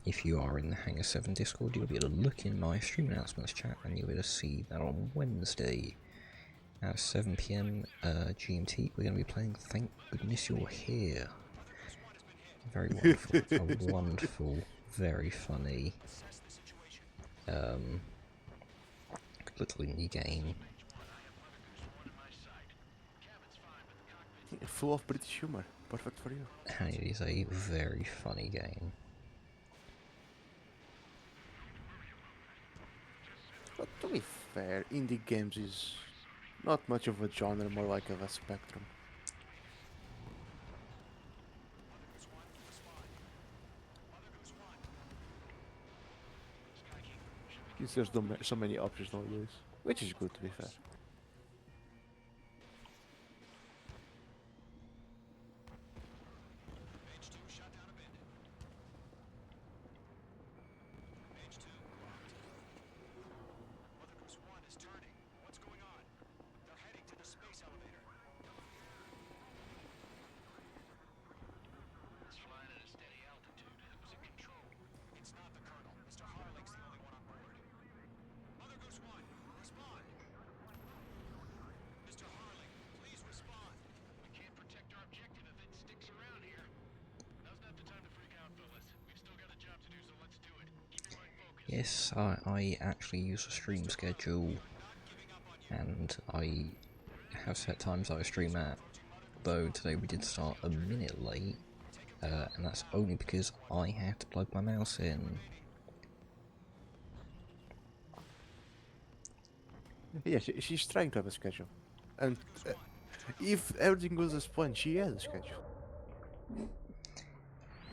If you are in the Hangar 7 Discord, you'll be able to look in my stream announcements chat and you'll be able to see that on Wednesday at 7 PM GMT we're going to be playing Thank Goodness You're Here. Very wonderful, a wonderful, very funny little indie game. Full of British humor, perfect for you. And it is a very funny game. But to be fair, indie games is not much of a genre, more like of a spectrum. Since there's so many options nowadays, which is good to be fair. Yes, I actually use a stream schedule, and I have set times I stream at, though today we did start a minute late, and that's only because I had to plug my mouse in. Yeah, she's trying to have a schedule, and if everything goes as planned, she has a schedule.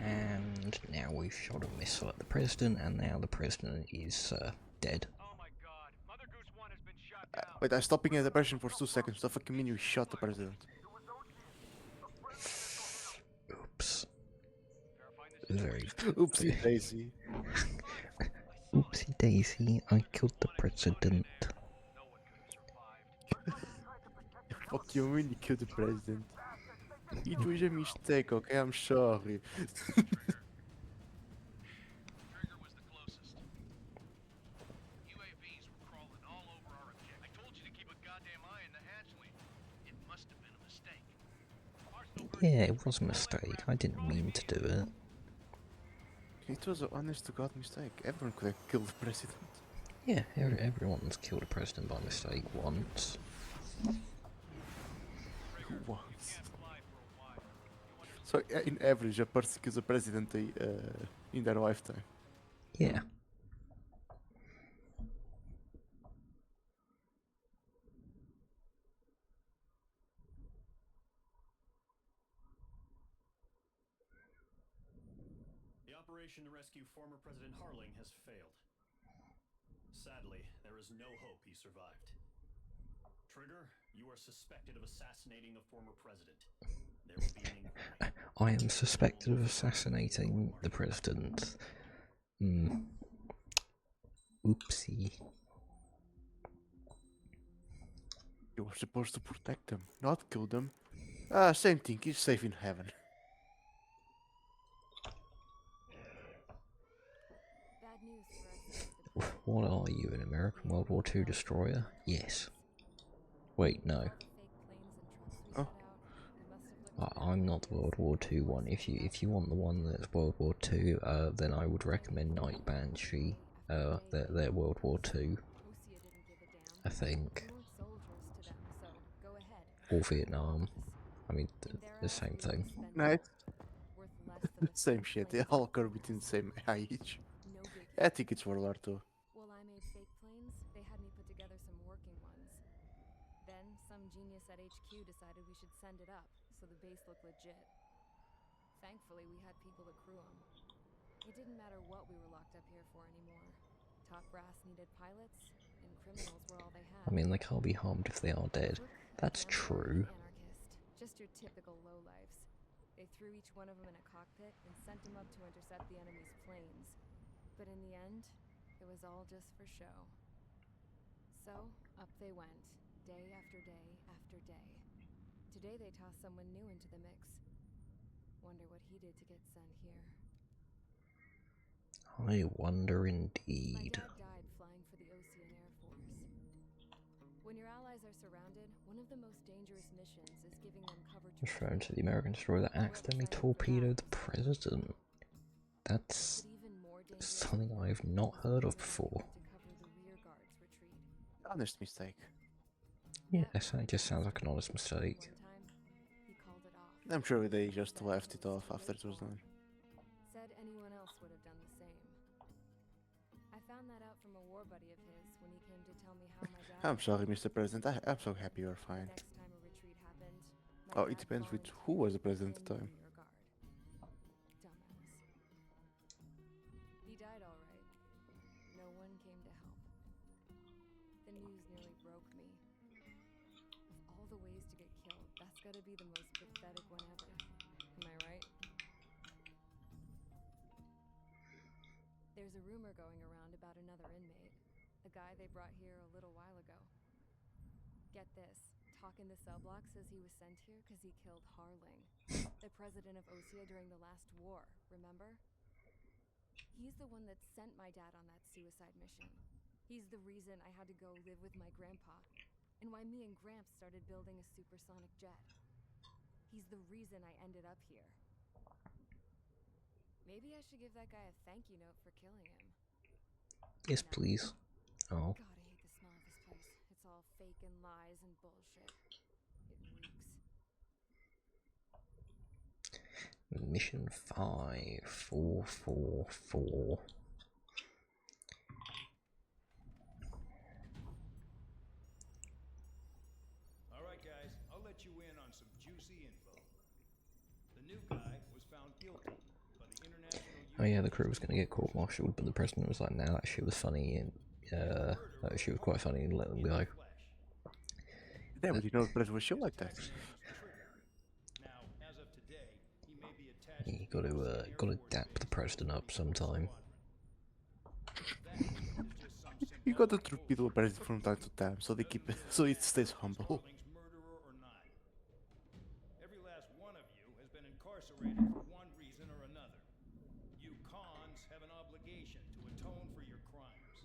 And now we've shot a missile at the president, and now the president is dead. Wait, I stopped picking at the president for 2 seconds. The fucking mean you shot the president? Oops. Very. Oopsie daisy. Oopsie daisy, I killed the president. Fuck you, mean you killed the president? It was a mistake, okay? I'm sorry. must have been a mistake. Arsenal Yeah, it was a mistake. I didn't mean to do it. It was an honest to God mistake. Everyone could have killed the president. Yeah, everyone's killed a president by mistake once. Once. So in average, a person kills a president in their lifetime. Yeah. The operation to rescue former President Harling has failed. Sadly, there is no hope he survived. Trigger, you are suspected of assassinating the former president. There will be an inquiry. I am suspected of assassinating the president. Oopsie. You were supposed to protect them, not kill them. Same thing, he's safe in heaven. Bad news for us. What are you, an American World War II destroyer? Yes. Wait, no. Oh. I'm not the World War II one. If you want the one that's World War II, then I would recommend Night Banshee. They're World War II, I think. Or Vietnam. I mean, the same thing. Nice. Same shit, they all occur within the same age. I think it's World War II. Well, I made fake planes. They had me put together some working ones. Then some genius at HQ decided we should send it up, so the base looked legit. Thankfully, we had people to crew them. It didn't matter what we were locked up here for anymore. Top brass needed pilots, and criminals were all they had. I mean, they can't be harmed if they are dead. That's true. Anarchist. Just your typical lowlifes. They threw each one of them in a cockpit and sent them up to intercept the enemy's planes. But in the end, it was all just for show. So, up they went, day after day after day. Today they tossed someone new into the mix. Wonder what he did to get sent here. I wonder indeed. My dad died flying for the Ocean Air Force. When your allies are surrounded, one of the most dangerous missions is giving them cover to... Referring to the American destroyer that accidentally torpedoed the president. That's something I've not heard of before. Honest mistake. Yeah, it just sounds like an honest mistake. I'm sure they just left it off after it was done. Said anyone else would have done the same. I found that out from a war buddy of his when he came to tell me how my dad... I'm sorry, Mr. President. I'm so happy you're fine. Next time a retreat happened, Oh, it depends with who was the president at the time. Dumbass. He died all right. No one came to help. The news nearly broke me. Of all the ways to get killed, that's gotta be the most pathetic one ever. Am I right? There's a rumor going around about another inmate. A guy they brought here a little while ago. Get this. Talk in the cell block says he was sent here because he killed Harling, the president of Osea during the last war, remember? He's the one that sent my dad on that suicide mission. He's the reason I had to go live with my grandpa, and why me and Gramps started building a supersonic jet. He's the reason I ended up here. Maybe I should give that guy a thank you note for killing him. Yes, please. Oh. God, I hate the smell of this place. It's all fake and lies and bullshit. It reeks. Mission 5444. Alright guys, I'll let you in on some juicy info. The new guy was found guilty by the International... Oh yeah, the crew was going to get court-martialed, but the president was like, "Nah, that shit was funny," and that shit was quite funny, and let them go. Yeah, but you know the president was shit like that. Now, as of today, he may be You gotta dap the president up sometime. You gotta torpedo the president from time to time, so they keep so it stays humble. Every last one of you has been incarcerated for one reason or another. You cons have an obligation to atone for your crimes.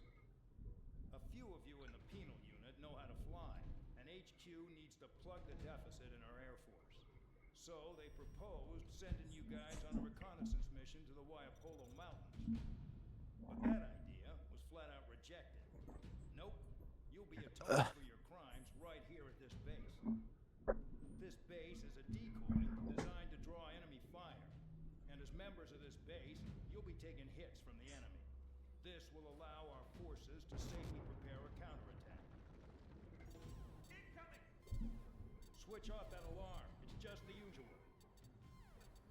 A few of you in the penal unit know how to fly, and HQ HQ needs to plug the deficit in our Air Force. So they proposed sending you guys on a reconnaissance mission to the Waiapolo Mountains. But that idea was flat out rejected. Nope, you'll be atoned for your crimes right here at this base. This base is a decoy designed to draw enemy fire. And as members of this base, you'll be taking hits from the enemy. This will allow our forces to safely prepare a counterattack. Incoming! Switch off that alarm. It's just the usual.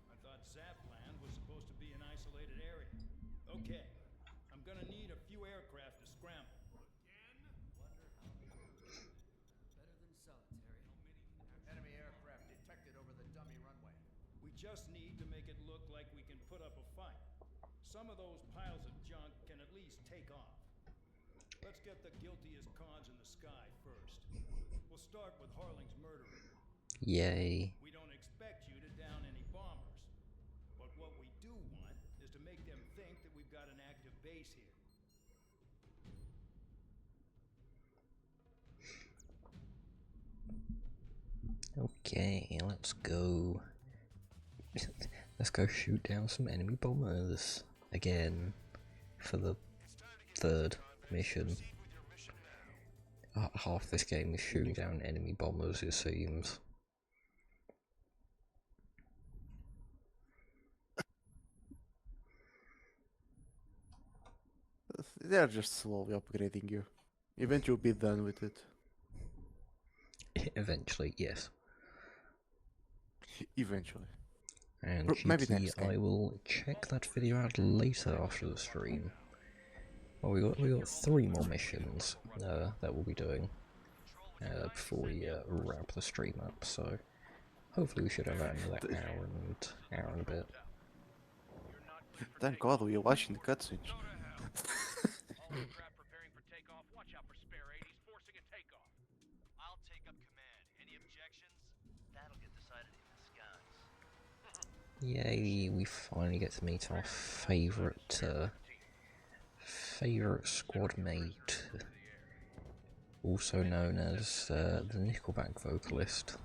I thought Zapland was supposed to be an isolated area. Okay. I'm gonna need a few aircraft to scramble. Again? Wonder how they do. Better than solitary. Enemy aircraft detected over the dummy runway. We just need to make it look like we can put up a fight. Some of those piles of junk can at least take off. Let's get the guiltiest cons in the sky first. We'll start with Harling's murderer. Yay. We don't expect you to down any bombers. But what we do want is to make them think that we've got an active base here. Okay, let's go. Let's go shoot down some enemy bombers again for the third mission. Half this game is shooting down enemy bombers, it seems. They're just slowly upgrading you. Eventually you'll be done with it. Eventually, yes. Eventually. And maybe cheeky, next game. I will check that video out later after the stream. Well, we got 3 more missions that we'll be doing before we wrap the stream up. So hopefully we should have another hour and a bit. Thank God we're watching the cutscenes. Preparing for takeoff. Watch out for spare 80s forcing a takeoff. I'll take up command. Any objections? That'll get decided in the skies. Yay, we finally get to meet our favourite squad mate, also known as the Nickelback vocalist.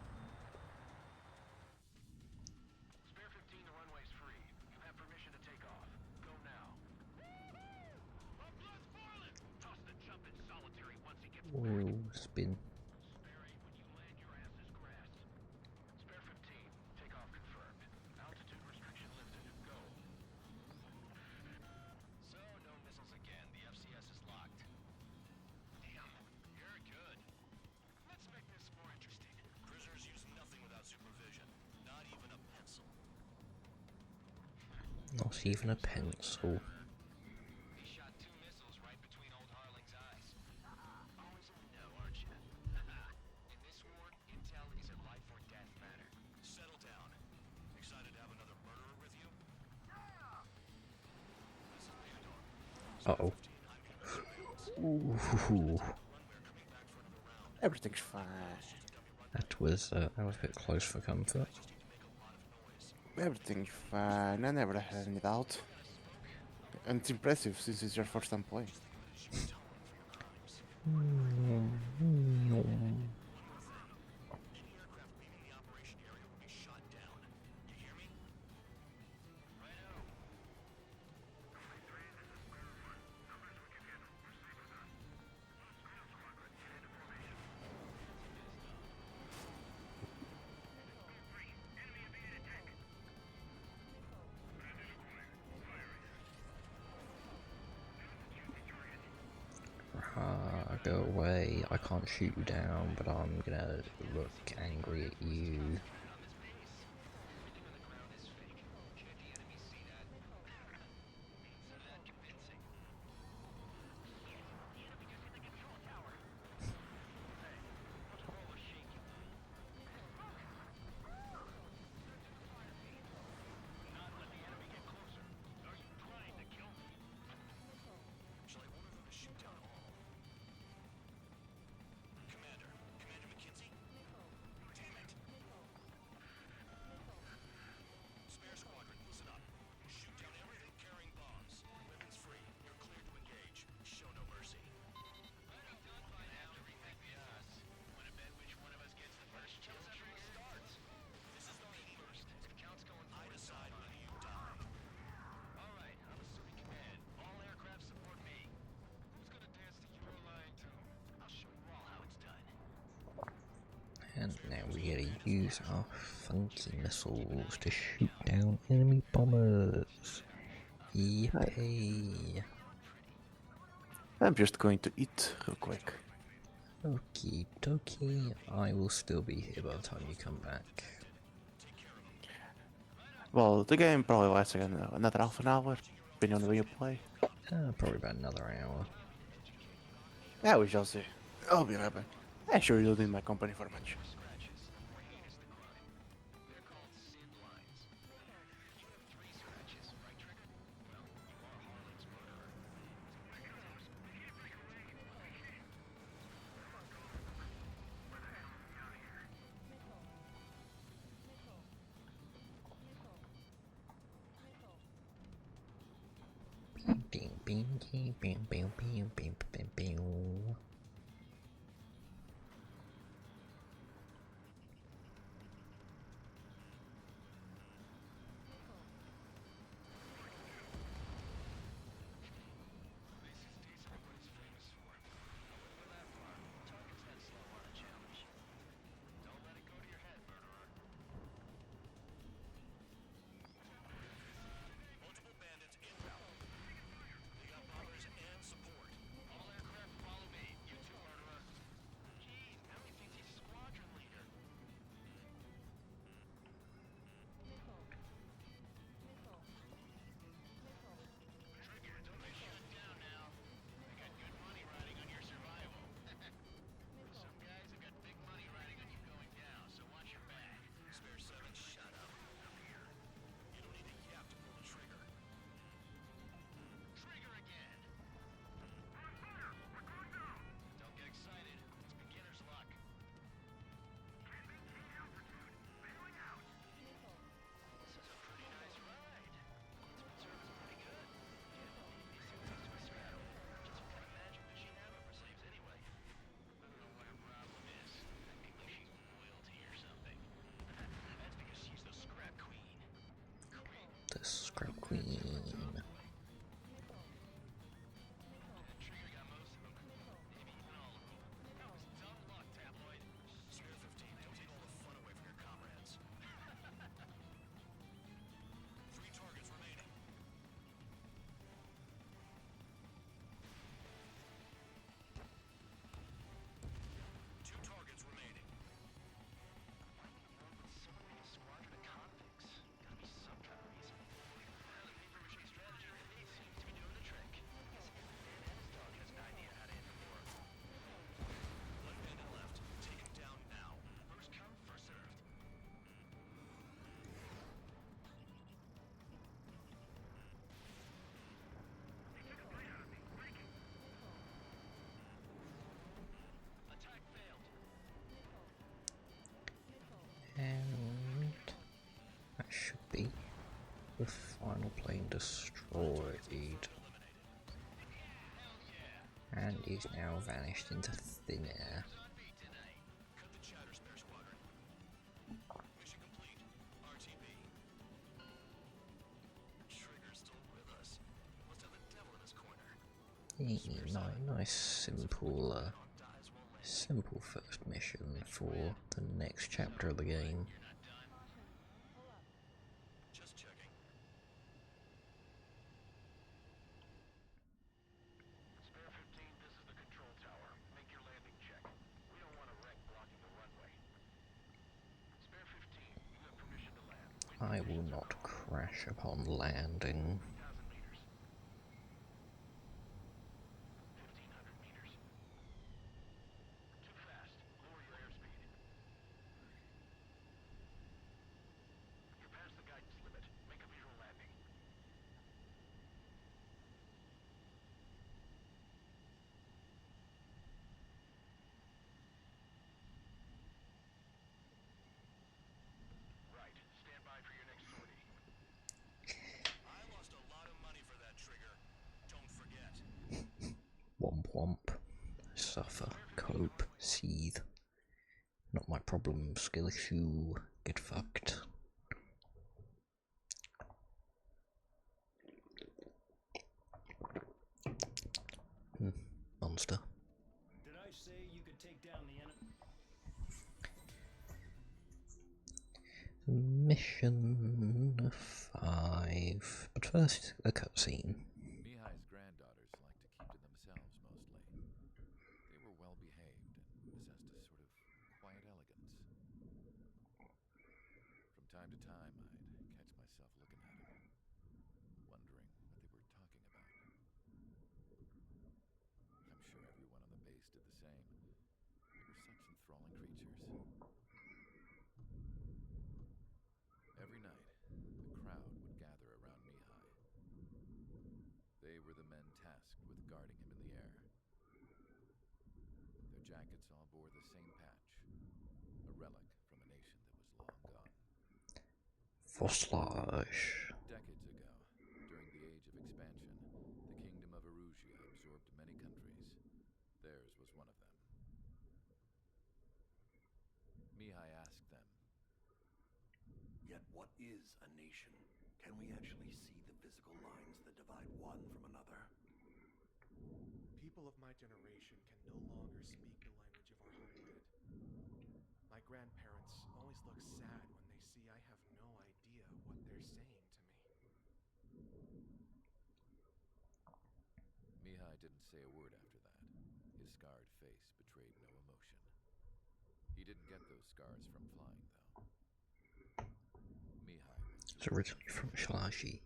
Spare 15, the runway's free. You have permission to take off. Go now. Toss the jump in solitary once he gets Ooh, spin. Spare 8, when you land, your ass is grass. Spare 15, takeoff confirmed. Altitude restriction lifted. Go. So, no missiles again. The FCS is locked. Damn, you're good. Let's make this more interesting. Prisoners use nothing without supervision. Not even a pencil. Not even a pencil. He shot 2 missiles right between old Harling's eyes. Always in the know, aren't you? In this war, intel is a life or death matter. Settle down. Excited to have another murderer with you? This is Leonor. Uh-oh. Ooh. Everything's fine. That was a bit close for comfort. Everything's fine. I never had any doubt. And it's impressive since it's your first time playing. Go away, I can't shoot you down, but I'm gonna look angry at you. And now we gotta use our funky missiles to shoot down enemy bombers. Yippee! I'm just going to eat real quick. Okie dokie, I will still be here by the time you come back. Well, the game probably lasts again another half an hour, depending on the way you play. Probably about another hour. Yeah, we shall see. I'll be right back. I'm sure you don't need my company for much. Bing, bing, bing, bing, bing, bing, bing, bing, bing. The Scrap Queen. And that should be the final plane destroyed. And is now vanished into thin air. Nice simple first mission for the next chapter of the game. I will not crash upon landing. Womp womp. Suffer, cope, seethe. Not my problem, skill issue. Get fucked. Monster. Did I say you could take down the enemy? Mission 5. But first, a cutscene. Mihai's granddaughters liked to keep to themselves mostly. They were well behaved and possessed a sort of quiet elegance. From time to time, I'd catch myself looking at them, wondering what they were talking about. I'm sure everyone on the base did the same. They were such enthralling creatures. Every night, a crowd would gather around Mihai. They were the men tasked with guarding him in the air. Their jackets all bore the same patch, a relic from a nation that was long gone. Fossilage. Decades ago, during the Age of Expansion, the Kingdom of Erusia absorbed many countries. Theirs was one of them. Mihai asked them, "Yet what is a nation? Can we actually see the physical lines that divide one from another?" People of my generation can no longer speak the language of our homeland. My grandparents always look sad when they see I have no idea what they're saying to me. Mihai didn't say a word after that. His scarred face betrayed no emotion. He didn't get those scars from flying, though. Mihai was It's originally from Shalashi.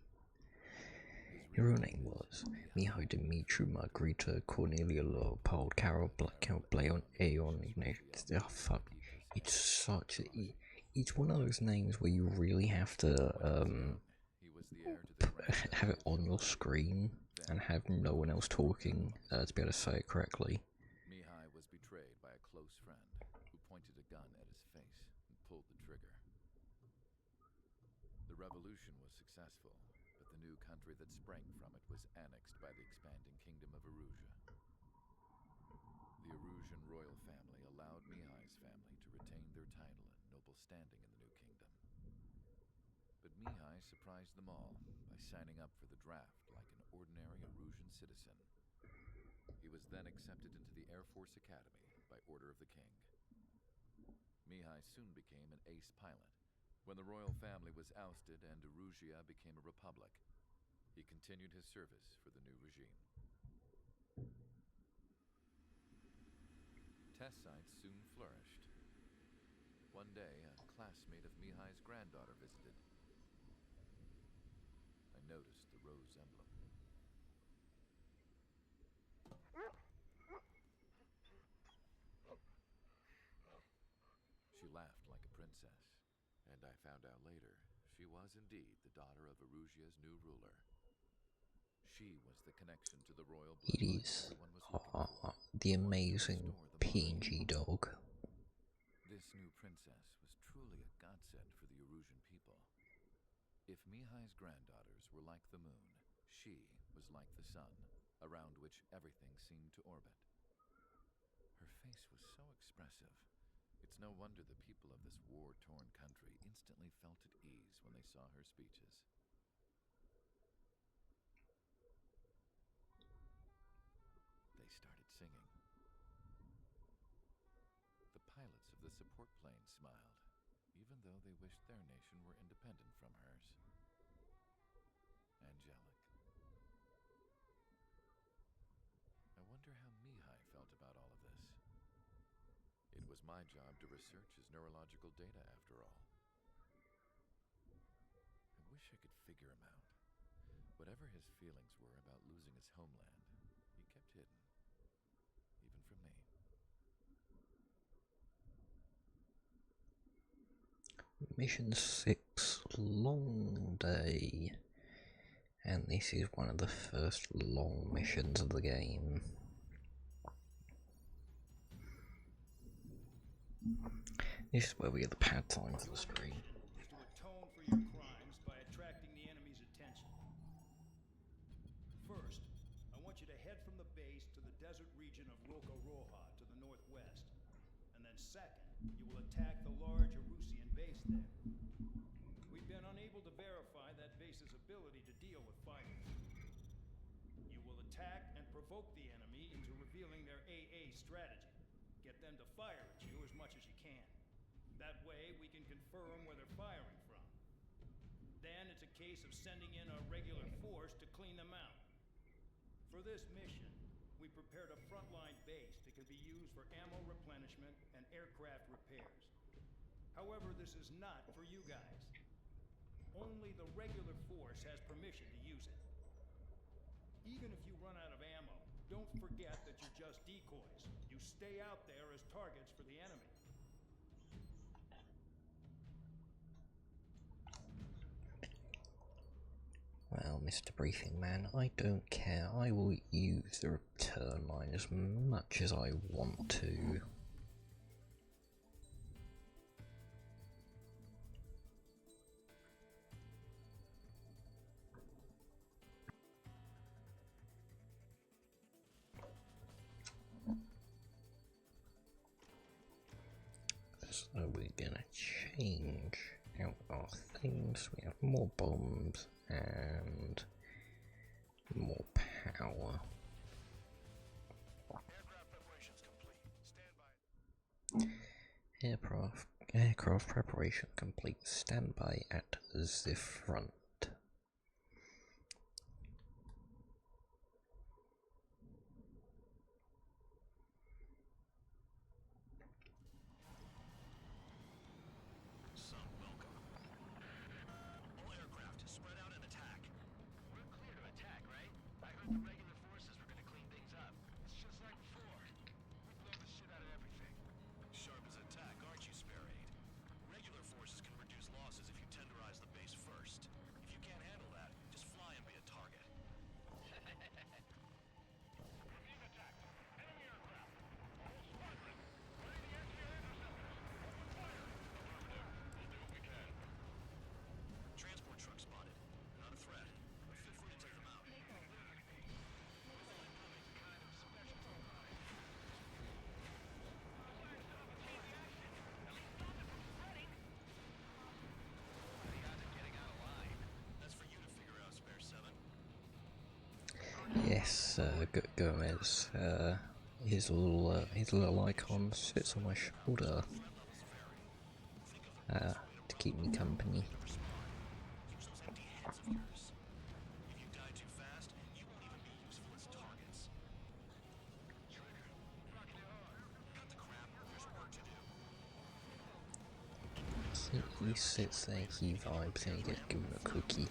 Your real name was Mihai Dimitri Margarita Cornelia Leopold Carol Blackout Blaon Aeon Ignatius. Oh fuck. It's such a. It's one of those names where you really have to have it on your screen and have no one else talking to be able to say it correctly. Mihai was betrayed by a close friend who pointed a gun at his face and pulled the trigger. The revolution was successful, but the new country that sprang from it was annexed by the expanding Kingdom of Erusia. The Erusian royal family allowed Mihai's family to retain their title and noble standing in the new kingdom. But Mihai surprised them all by signing up for the draft like an ordinary Erusian citizen. He was then accepted into the Air Force Academy by order of the king. Mihai soon became an ace pilot. When the royal family was ousted and Erusia became a republic, he continued his service for the new regime. Test sites soon flourished. One day, a classmate of Mihai's granddaughter visited. I noticed the rose emblem. She laughed like a princess, and I found out later she was indeed the daughter of Erusia's new ruler. She was the connection to the royal bloodline It is everyone was looking for. the amazing PNG dog. This new princess was truly a godsend for the Erusian people. If Mihai's granddaughters were like the moon, she was like the sun, around which everything seemed to orbit. Her face was so expressive. It's no wonder the people of this war-torn country instantly felt at ease when they saw her speeches. They started singing. The pilots of the support plane smiled, even though they wished their nation were independent from hers. Angelic. I wonder how Mihai felt about all of this. It was my job to research his neurological data, after all. I wish I could figure him out. Whatever his feelings were about losing his homeland, he kept hidden, even from me. Mission 6, Long Day. And this is one of the first long missions of the game. This is where we get the pad time for the screen. Is to atone for your crimes by attracting the enemy's attention. First, I want you to head from the base to the desert region of Roca-Roja to the northwest. And then second, you will attack the large Erusian base there. We've been unable to verify that base's ability to deal with fire. You will attack and provoke the enemy into revealing their AA strategy. Get them to fire at you as much as you can. That way, we can confirm confirm where they're firing from. Then it's a case of sending in a regular force to clean them out. For this mission, we prepared a frontline base that could be used for ammo replenishment and aircraft repairs. However, this is not for you guys. Only the regular force has permission to use it. Even if you run out of ammo, don't forget that you're just decoys. You stay out there as targets for the enemy. Well, Mr. Briefing Man, I don't care. I will use the return line as much as I want to. So we're gonna change out our things. We have more bombs and more power. Aircraft preparation complete. Standby at the front. Yes, Gomez. His little icon sits on my shoulder to keep me company. He sits there, he vibes, and he gets given a cookie.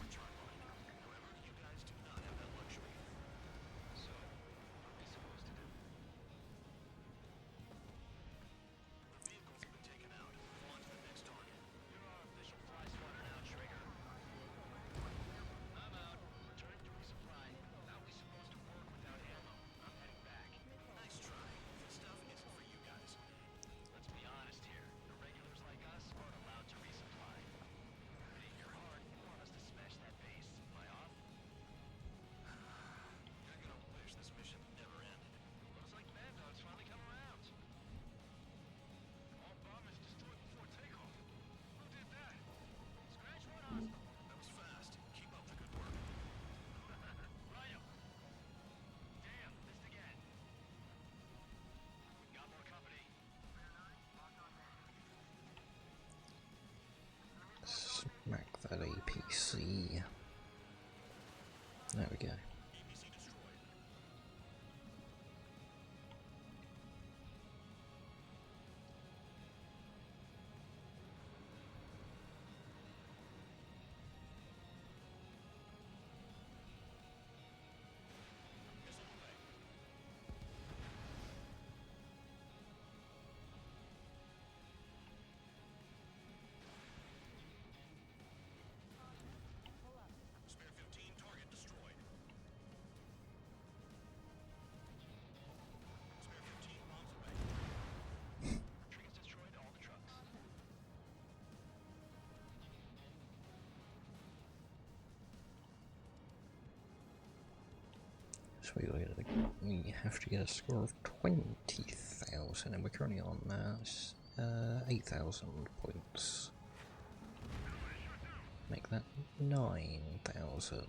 Smack that APC. There we go. So we have to get a score of 20,000, and we're currently on 8,000 points. Make that 9,000.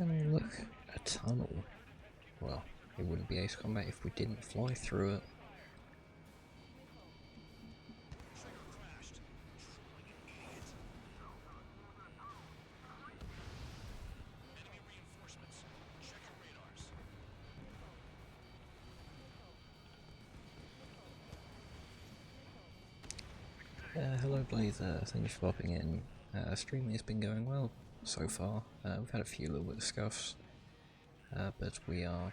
And look, a tunnel. Well, it wouldn't be Ace Combat if we didn't fly through it. Hello Blazer, thanks for popping in. Streaming has been going well so far. We've had a few little bit of scuffs, but we're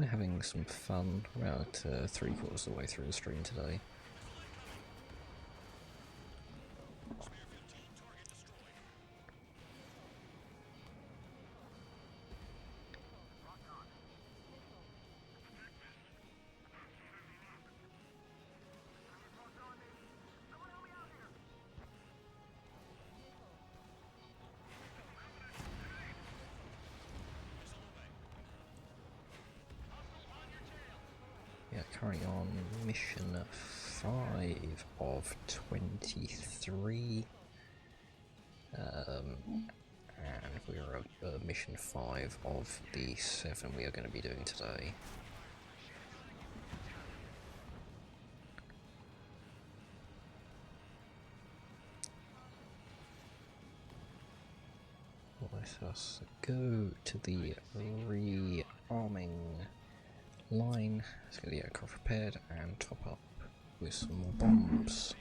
having some fun. We're about 3/4 of the way through the stream today. Yeah, currently on mission 5 of 23. And we're at mission 5 of the 7 we are going to be doing today. Let us go to the rearming line. Let's get the aircraft repaired and top up with some more bombs.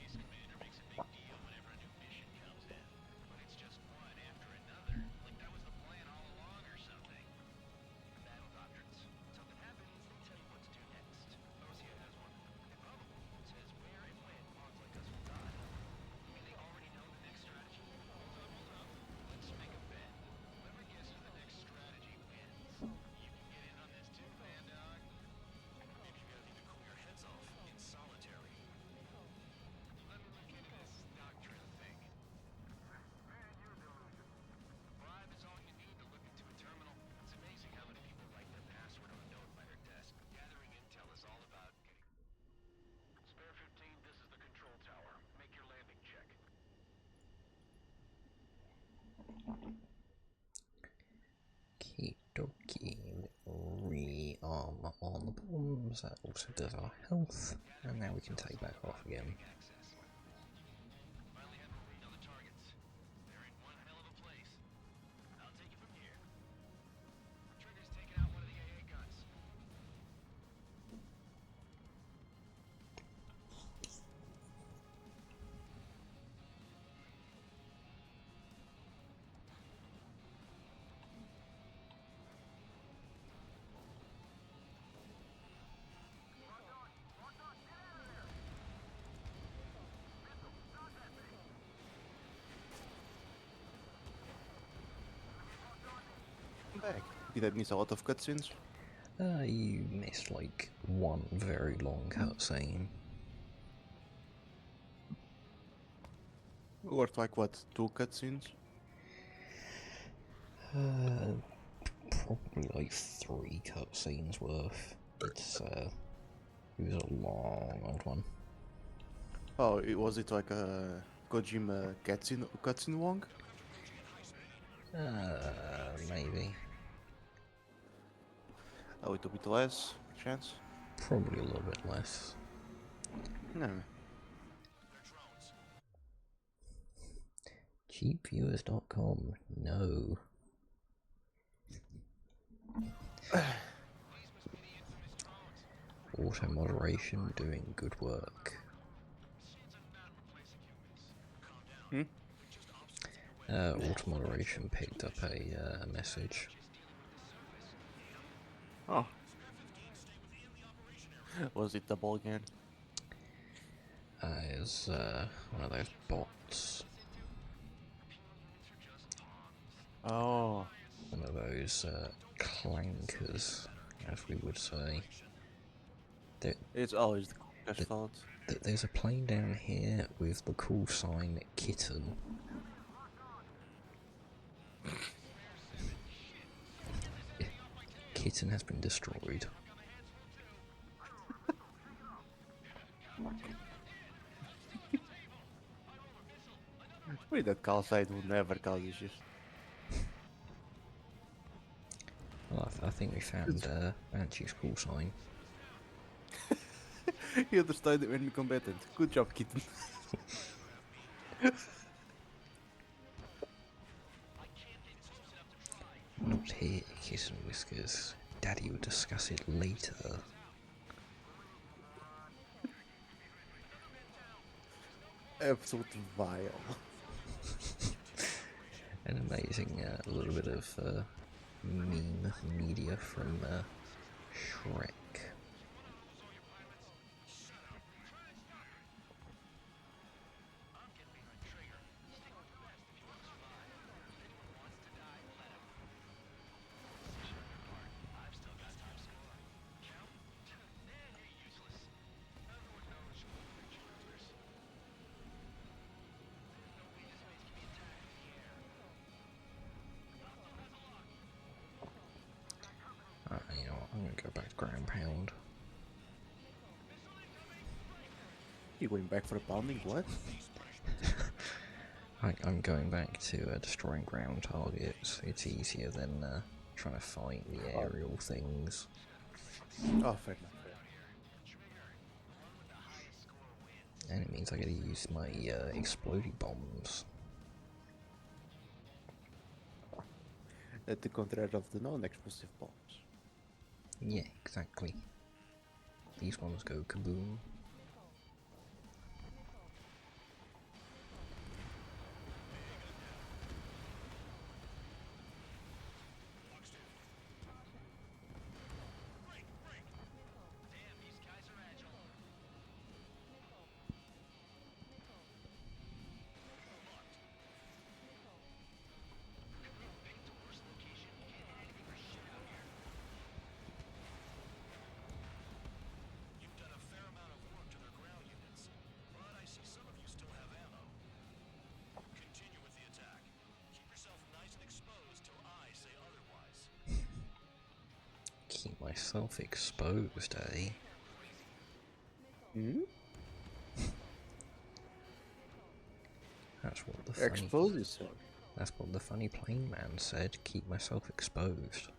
Okie rearm on the bombs, that also does our health, and now we can take back off again. Back. Did I miss a lot of cutscenes? You missed like one very long cutscene. Worth like what, 2 cutscenes? Probably like 3 cutscenes worth. It was a long old one. Oh, was it like a Kojima cutscene long? Maybe. A little bit less, chance? Probably a little bit less. No. Cheapviewers.com, no. Auto moderation doing good work. Auto moderation picked up a message. Oh. Was it double again? It's one of those bots. Oh. One of those clankers, as we would say. It's always the fault. There's a plane down here with the call sign Kitten. Kitten has been destroyed. Wait, that call site will never cause issues. I think we found Banshee's call sign. You understand it when combatant. Good job, kitten. Not here, Kiss and Whiskers. Daddy will discuss it later. Absolute vile. An amazing little bit of meme media from Shrek. You know what, I'm gonna go back to ground pound. You going back for a pounding? What? I'm going back to destroying ground targets. It's easier than trying to fight the aerial things. Oh, fair enough. And it means I gotta use my exploding bombs. At the contrary of the non-explosive bombs. Yeah, exactly. These ones go kaboom. Keep myself exposed, eh? Hmm? That's what the Expose yourself. That's what the funny plane man said. Keep myself exposed.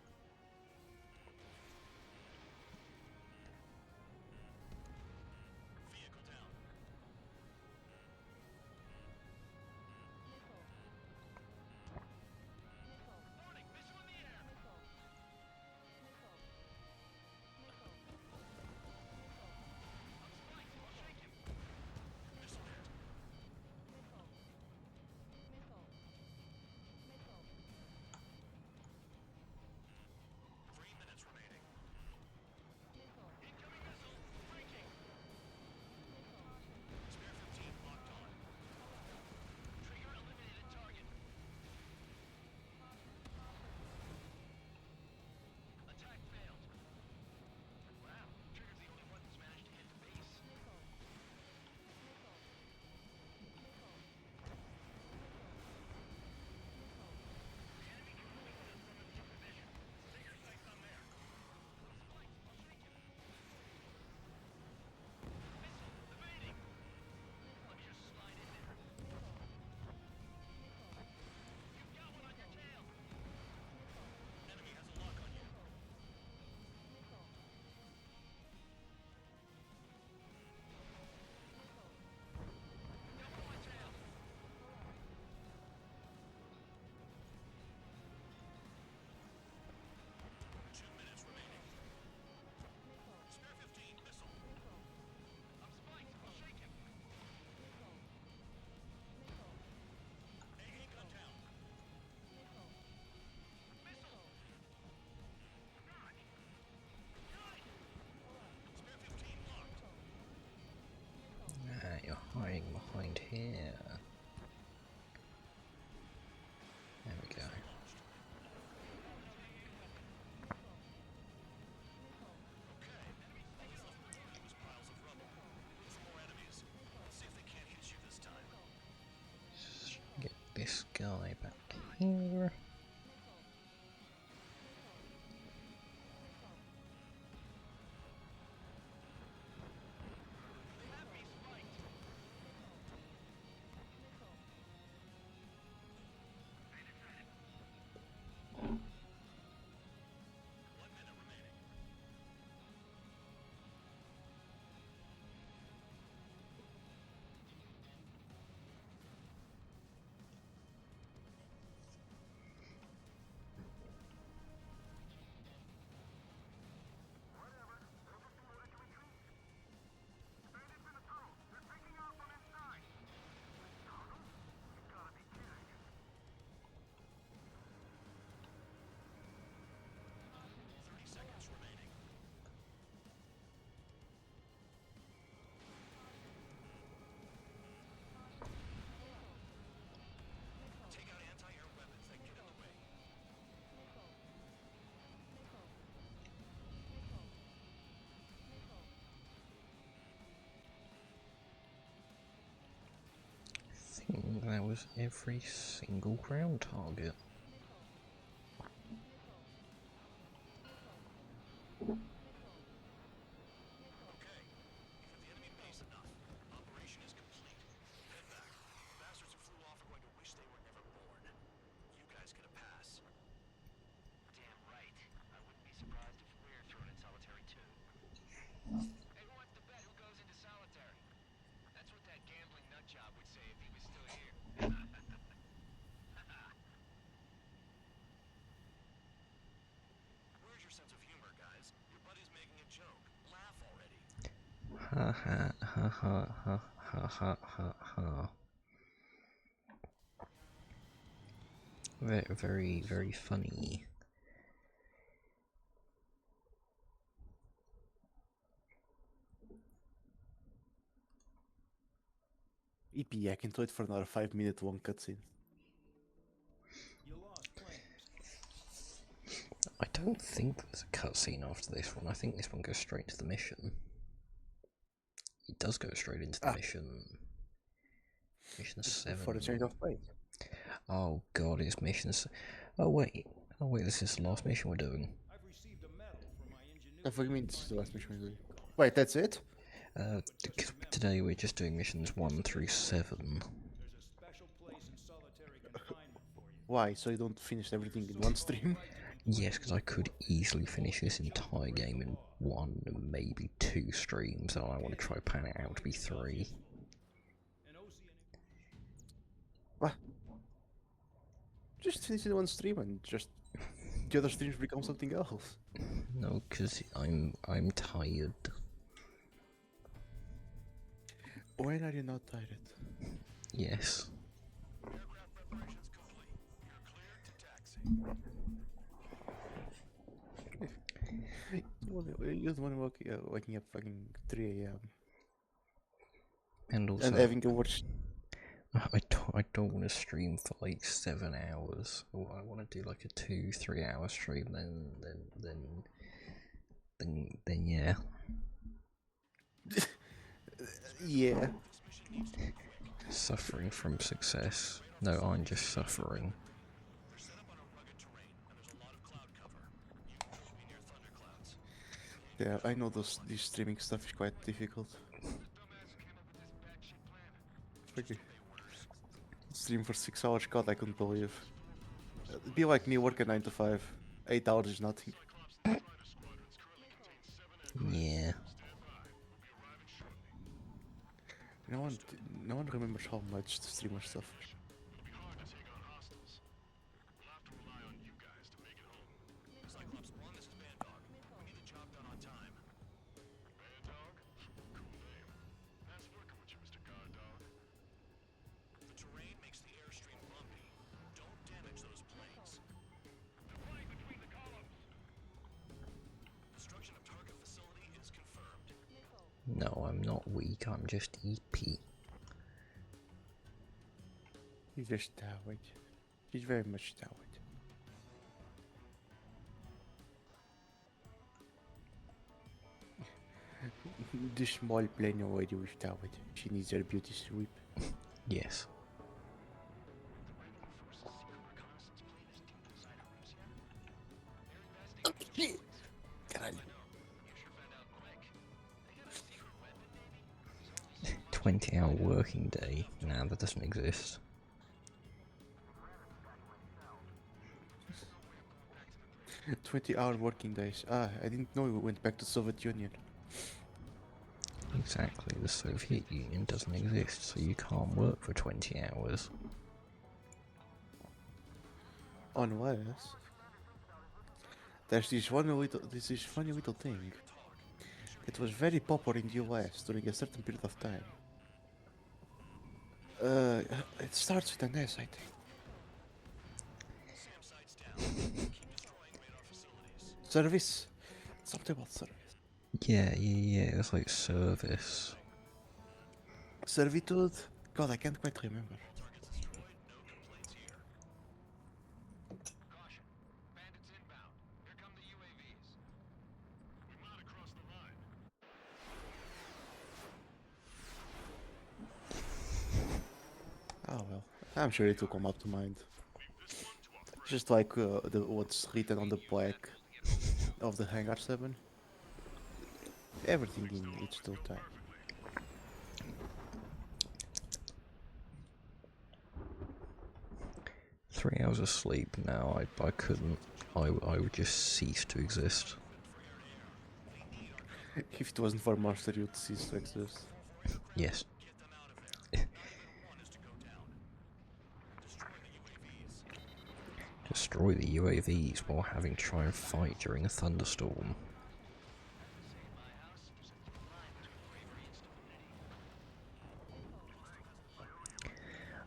You're hiding behind here. There we go. Get this guy back here. That was every single ground target. Ha ha ha ha ha ha ha ha ha. Very, very, very funny. EP, I can't wait for another 5-minute long cutscene. I don't think there's a cutscene after this one. I think this one goes straight to the mission. It does go straight into the mission. Mission 7. For a change of pace. Oh god, it's missions. Oh wait, this is the last mission we're doing. I think it's the last mission we're doing. Wait, that's it? Today we're just doing missions 1 through 7. Why? So you don't finish everything in one stream? Yes, because I could easily finish this entire game in 1, maybe 2 streams, and I want to try plan it out to be 3. What? Just finish it in one stream and just the other streams become something else. No, because I'm tired. When are you not tired? Yes. You don't want to waking up fucking 3 a.m. And also, and having to watch. I don't want to stream for like 7 hours. I want to do like a 2-3 hour stream. Then yeah. Yeah. Suffering from success. No, I'm just suffering. Yeah, I know this streaming stuff is quite difficult. Okay. Stream for 6 hours, God, I couldn't believe. It'd be like me working 9 to 5. 8 hours is nothing. Yeah. No one remembers how much the streamer suffers. No, I'm not weak, I'm just EP. He's just tired. He's very much tired. This small plain lady was tired. She needs her beauty sweep. Yes. Caralho. 20-hour working day. Nah, that doesn't exist. "20-hour working days. Ah, I didn't know we went back to Soviet Union." Exactly, the Soviet Union doesn't exist, so you can't work for 20 hours. Unless there's this funny little thing. It was very popular in the US during a certain period of time. It starts with an S, I think. Service. Something about service. Yeah, it's like service. Servitude? God, I can't quite remember. Oh I'm sure it will come up to mind. Just like what's written on the plaque of the Hangar 7. Everything in each still time. Three hours of sleep now, I couldn't. I would just cease to exist. If it wasn't for Monster, you'd cease to exist. Yes. Destroy the UAVs while having to try and fight during a thunderstorm.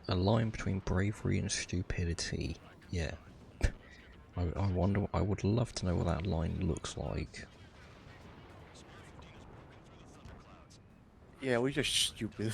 A line between bravery and stupidity. Yeah. I wonder. I would love to know what that line looks like. Yeah, we're just stupid.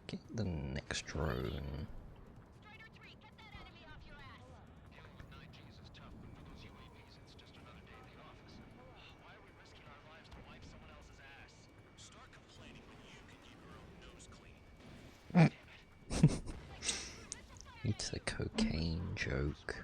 Get the next drone. It's a cocaine joke.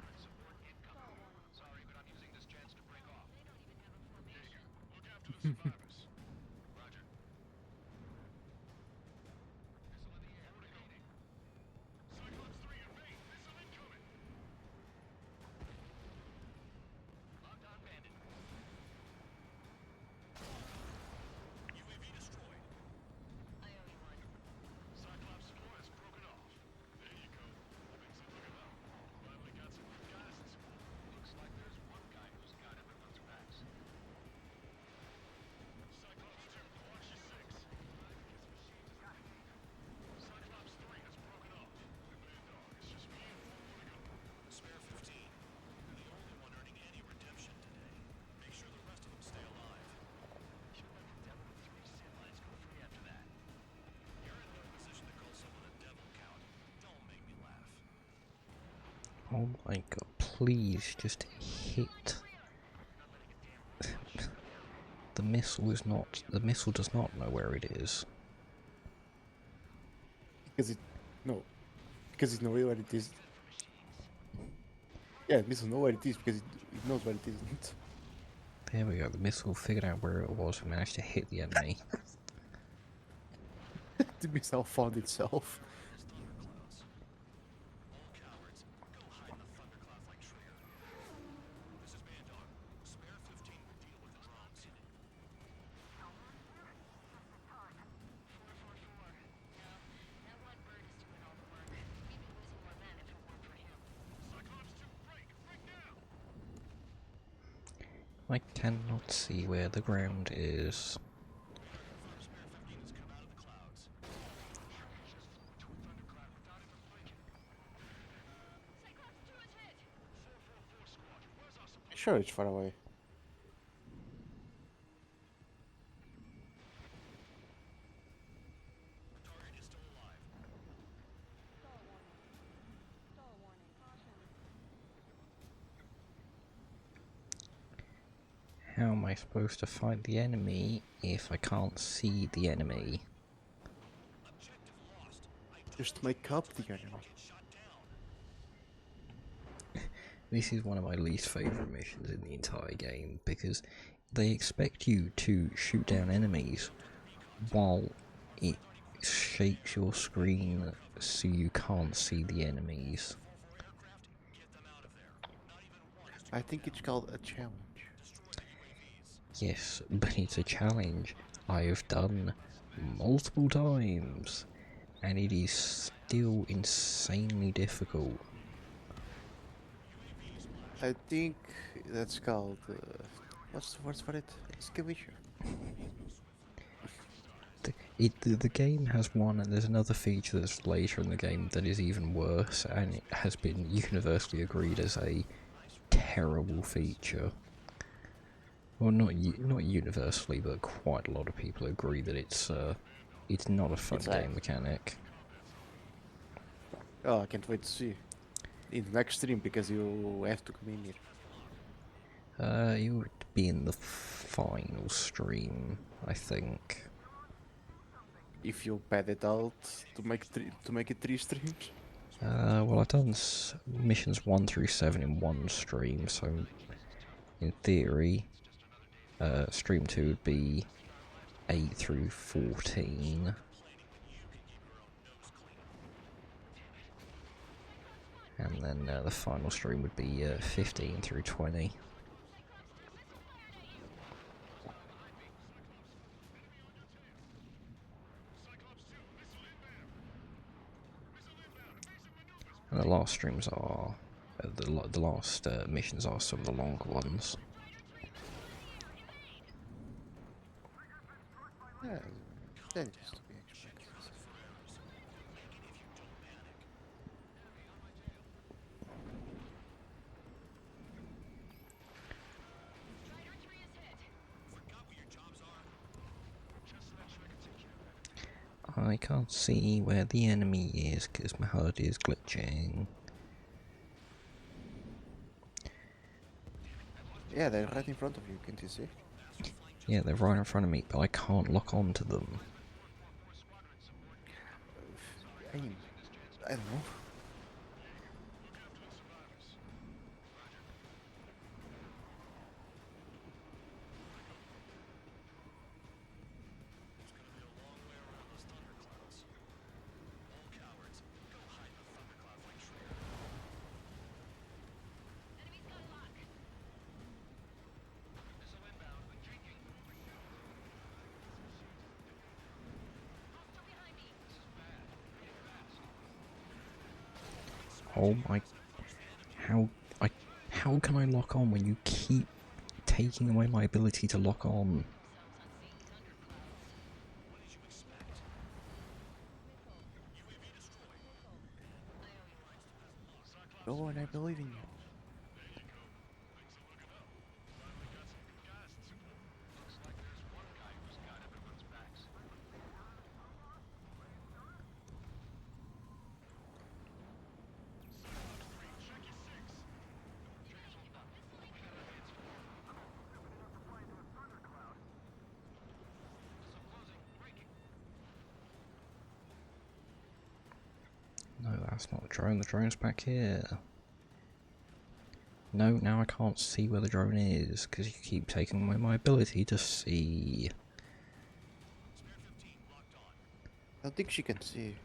Oh my god, please just hit. The missile is not. The missile does not know where it is. Because it. No. Because it knows where it is. Yeah, the missile knows where it is because it knows where it isn't. There we go, the missile figured out where it was and managed to hit the enemy. The missile found itself. I cannot see where the ground is. Sure, it's far away. How am I supposed to fight the enemy if I can't see the enemy? Just make up the enemy. This is one of my least favourite missions in the entire game because they expect you to shoot down enemies while shapes your screen so you can't see the enemies. I think it's called a challenge. Yes, but it's a challenge I have done multiple times, and it is still insanely difficult. I think that's called what's the word for it? Skirmisher. The game has one, and there's another feature that's later in the game that is even worse, and it has been universally agreed as a terrible feature. Well, not universally, but quite a lot of people agree that it's not a fun game mechanic. Oh, I can't wait to see in the next stream because you have to come in here. You would be in the final stream, I think. If you pad it out to make it 3 streams. Well, I've done missions 1 through 7 in one stream, so in theory, stream 2 would be 8 through 14. And then the final stream would be 15 through 20. And the last streams are the last missions are some of the longer ones. Yeah, that is to be expected. I can't see where the enemy is because my HUD is glitching. Yeah, they're right in front of you, can't you see? Yeah, they're right in front of me, but I can't lock on to them. I don't know. Oh my... How can I lock on when you keep taking away my ability to lock on? Go on, I believe in you. No, that's not the drone. The drone's back here. No, now I can't see where the drone is because you keep taking away my ability to see. I don't think she can see.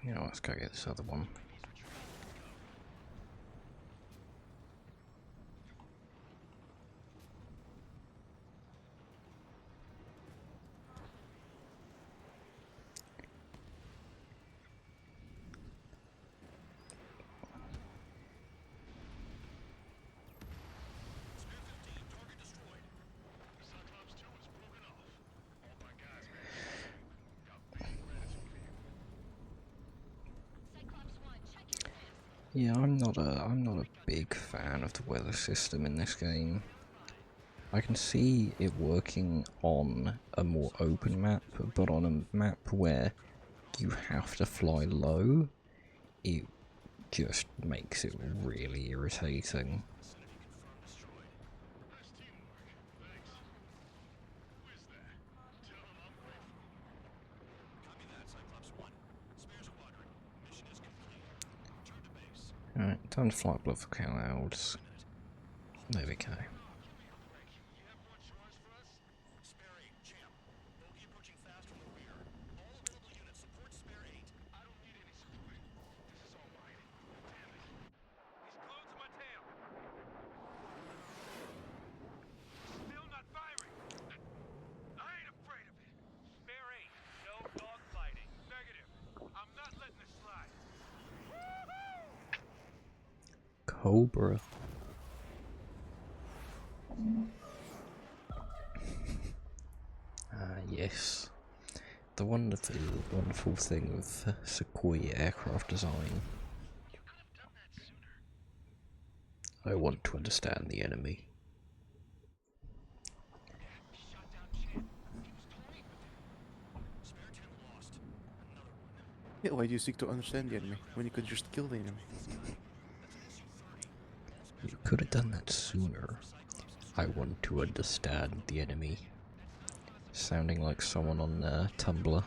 You know, let's go get this other one. Yeah, I'm not a big fan of the weather system in this game. I can see it working on a more open map, but on a map where you have to fly low, it just makes it really irritating. Alright, time to fly above the clouds. There we go. Cobra. Yes. The wonderful thing with Sequoia aircraft design. I want to understand the enemy. Yeah, why do you seek to understand the enemy when you could just kill the enemy? You could have done that sooner. I want to understand the enemy. Sounding like someone on Tumblr.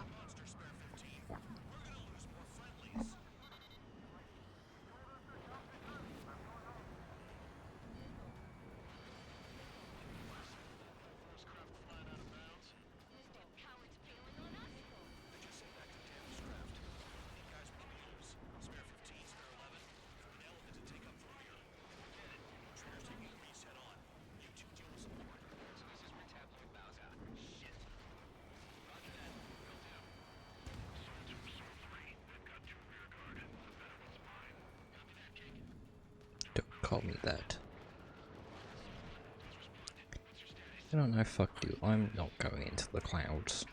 Don't call me that. I don't know, fuck you. I'm not going into the clouds.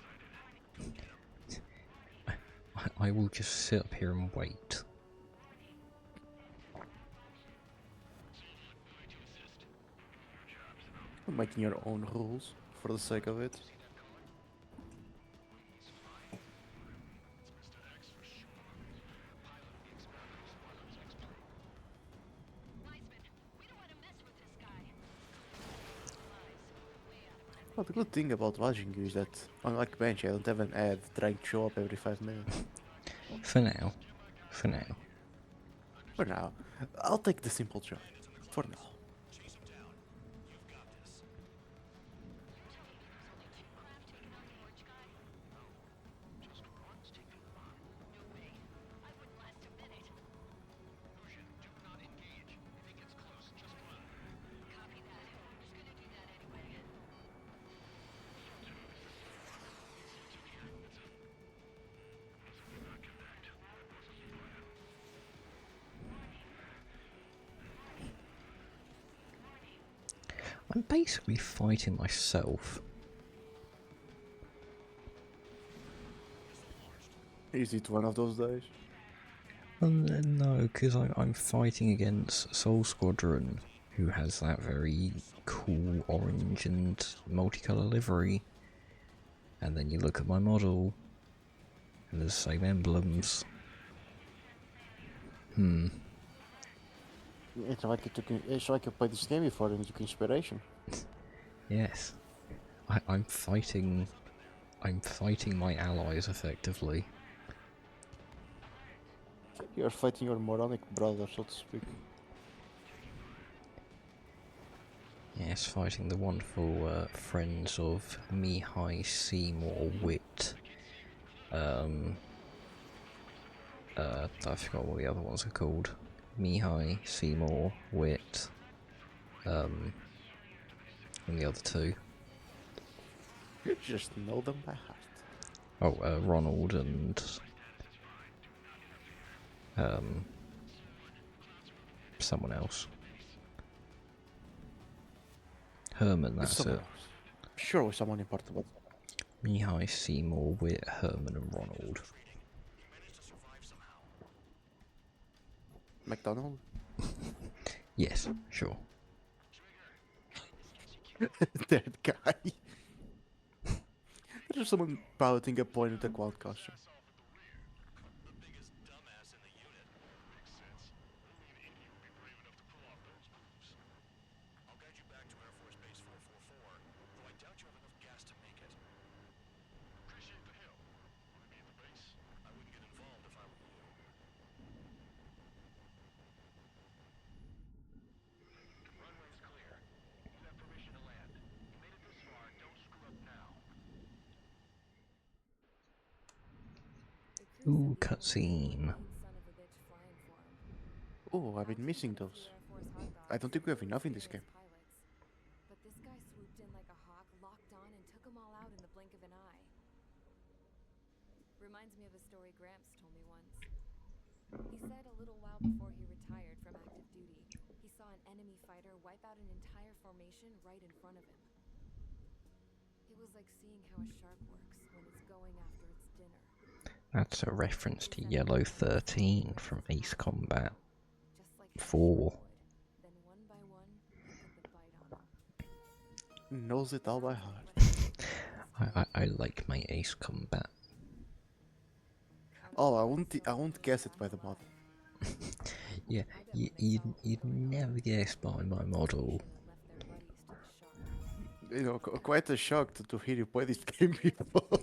I will just sit up here and wait. Making your own rules for the sake of it. Well, the good thing about watching you is that, unlike Bench, I don't have an ad trying to show up every 5 minutes. For now. For now. For now. I'll take the simple job. For now. I'm basically fighting myself. Is it one of those days? No, because I'm fighting against Soul Squadron, who has that very cool orange and multicolour livery. And then you look at my model, and there's the same emblems. It's like you played this game before and it took inspiration. Yes. I'm fighting my allies effectively. You're fighting your moronic brother, so to speak. Yes, fighting the wonderful friends of Mihai Seymour Wit. I forgot what the other ones are called. Mihai, Seymour, Wit, and the other two. You just know them by heart. Oh, Ronald and someone else. Herman, that's it. Sure, with someone important. Mihai, Seymour, Wit, Herman, and Ronald. McDonald? Yes, sure. That guy. There's someone piloting a point with a quad costume. Ooh, cutscene. Oh, I've been missing those. I don't think we have enough in this game. But this guy swooped in like a hawk, locked on, and took them all out in the blink of an eye. Reminds me of a story Gramps told me once. He said a little while before he retired from active duty, he saw an enemy fighter wipe out an entire formation right in front of him. It was like seeing how a shark works when it's going after its dinner. That's a reference to Yellow 13 from Ace Combat 4. Then one by one, he put the bite on him. Knows it all by heart. I like my Ace Combat. Oh, I won't guess it by the model. Yeah, you'd never guess by my model. You know, quite a shock to hear you play this game before.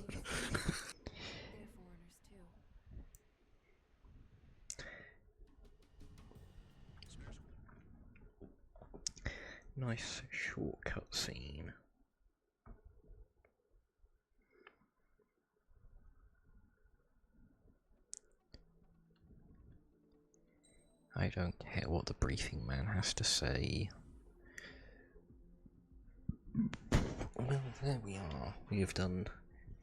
Nice shortcut scene. I don't care what the briefing man has to say. Well, there we are. We have done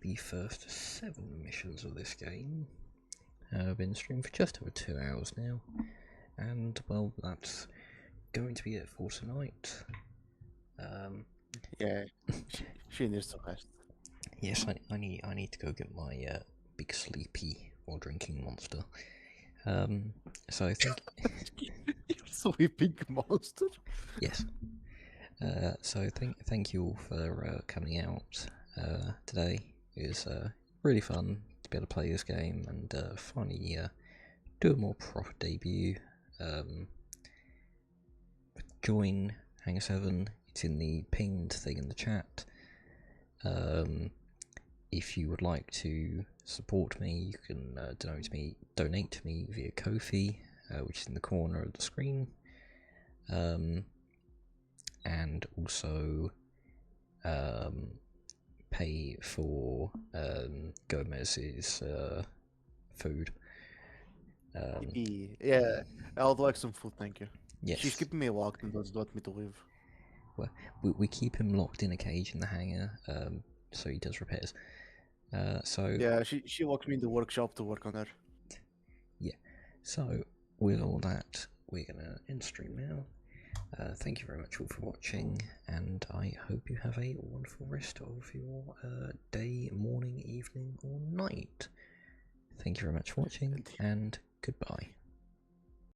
the first 7 missions of this game. I've been streaming for just over 2 hours now. And, well, that's going to be it for tonight. Yeah, she needs to rest. Yes, I need to go get my big sleepy or drinking monster. So I think You're sleeping monster. yes. So thank you all for coming out today. It was really fun to be able to play this game and finally do a more proper debut. Join Hangar 7. It's in the pinned thing in the chat. If you would like to support me, you can donate to me via Ko-fi, which is in the corner of the screen. And also pay for Gomez's food. Yeah, I would like some food, thank you. Yes. She's keeping me locked and doesn't want me to leave. Well, we keep him locked in a cage in the hangar, so he does repairs. So yeah, she locks me in the workshop to work on her. Yeah. So with all that, we're gonna end stream now. Thank you very much all for watching, and I hope you have a wonderful rest of your day, morning, evening, or night. Thank you very much for watching, and goodbye.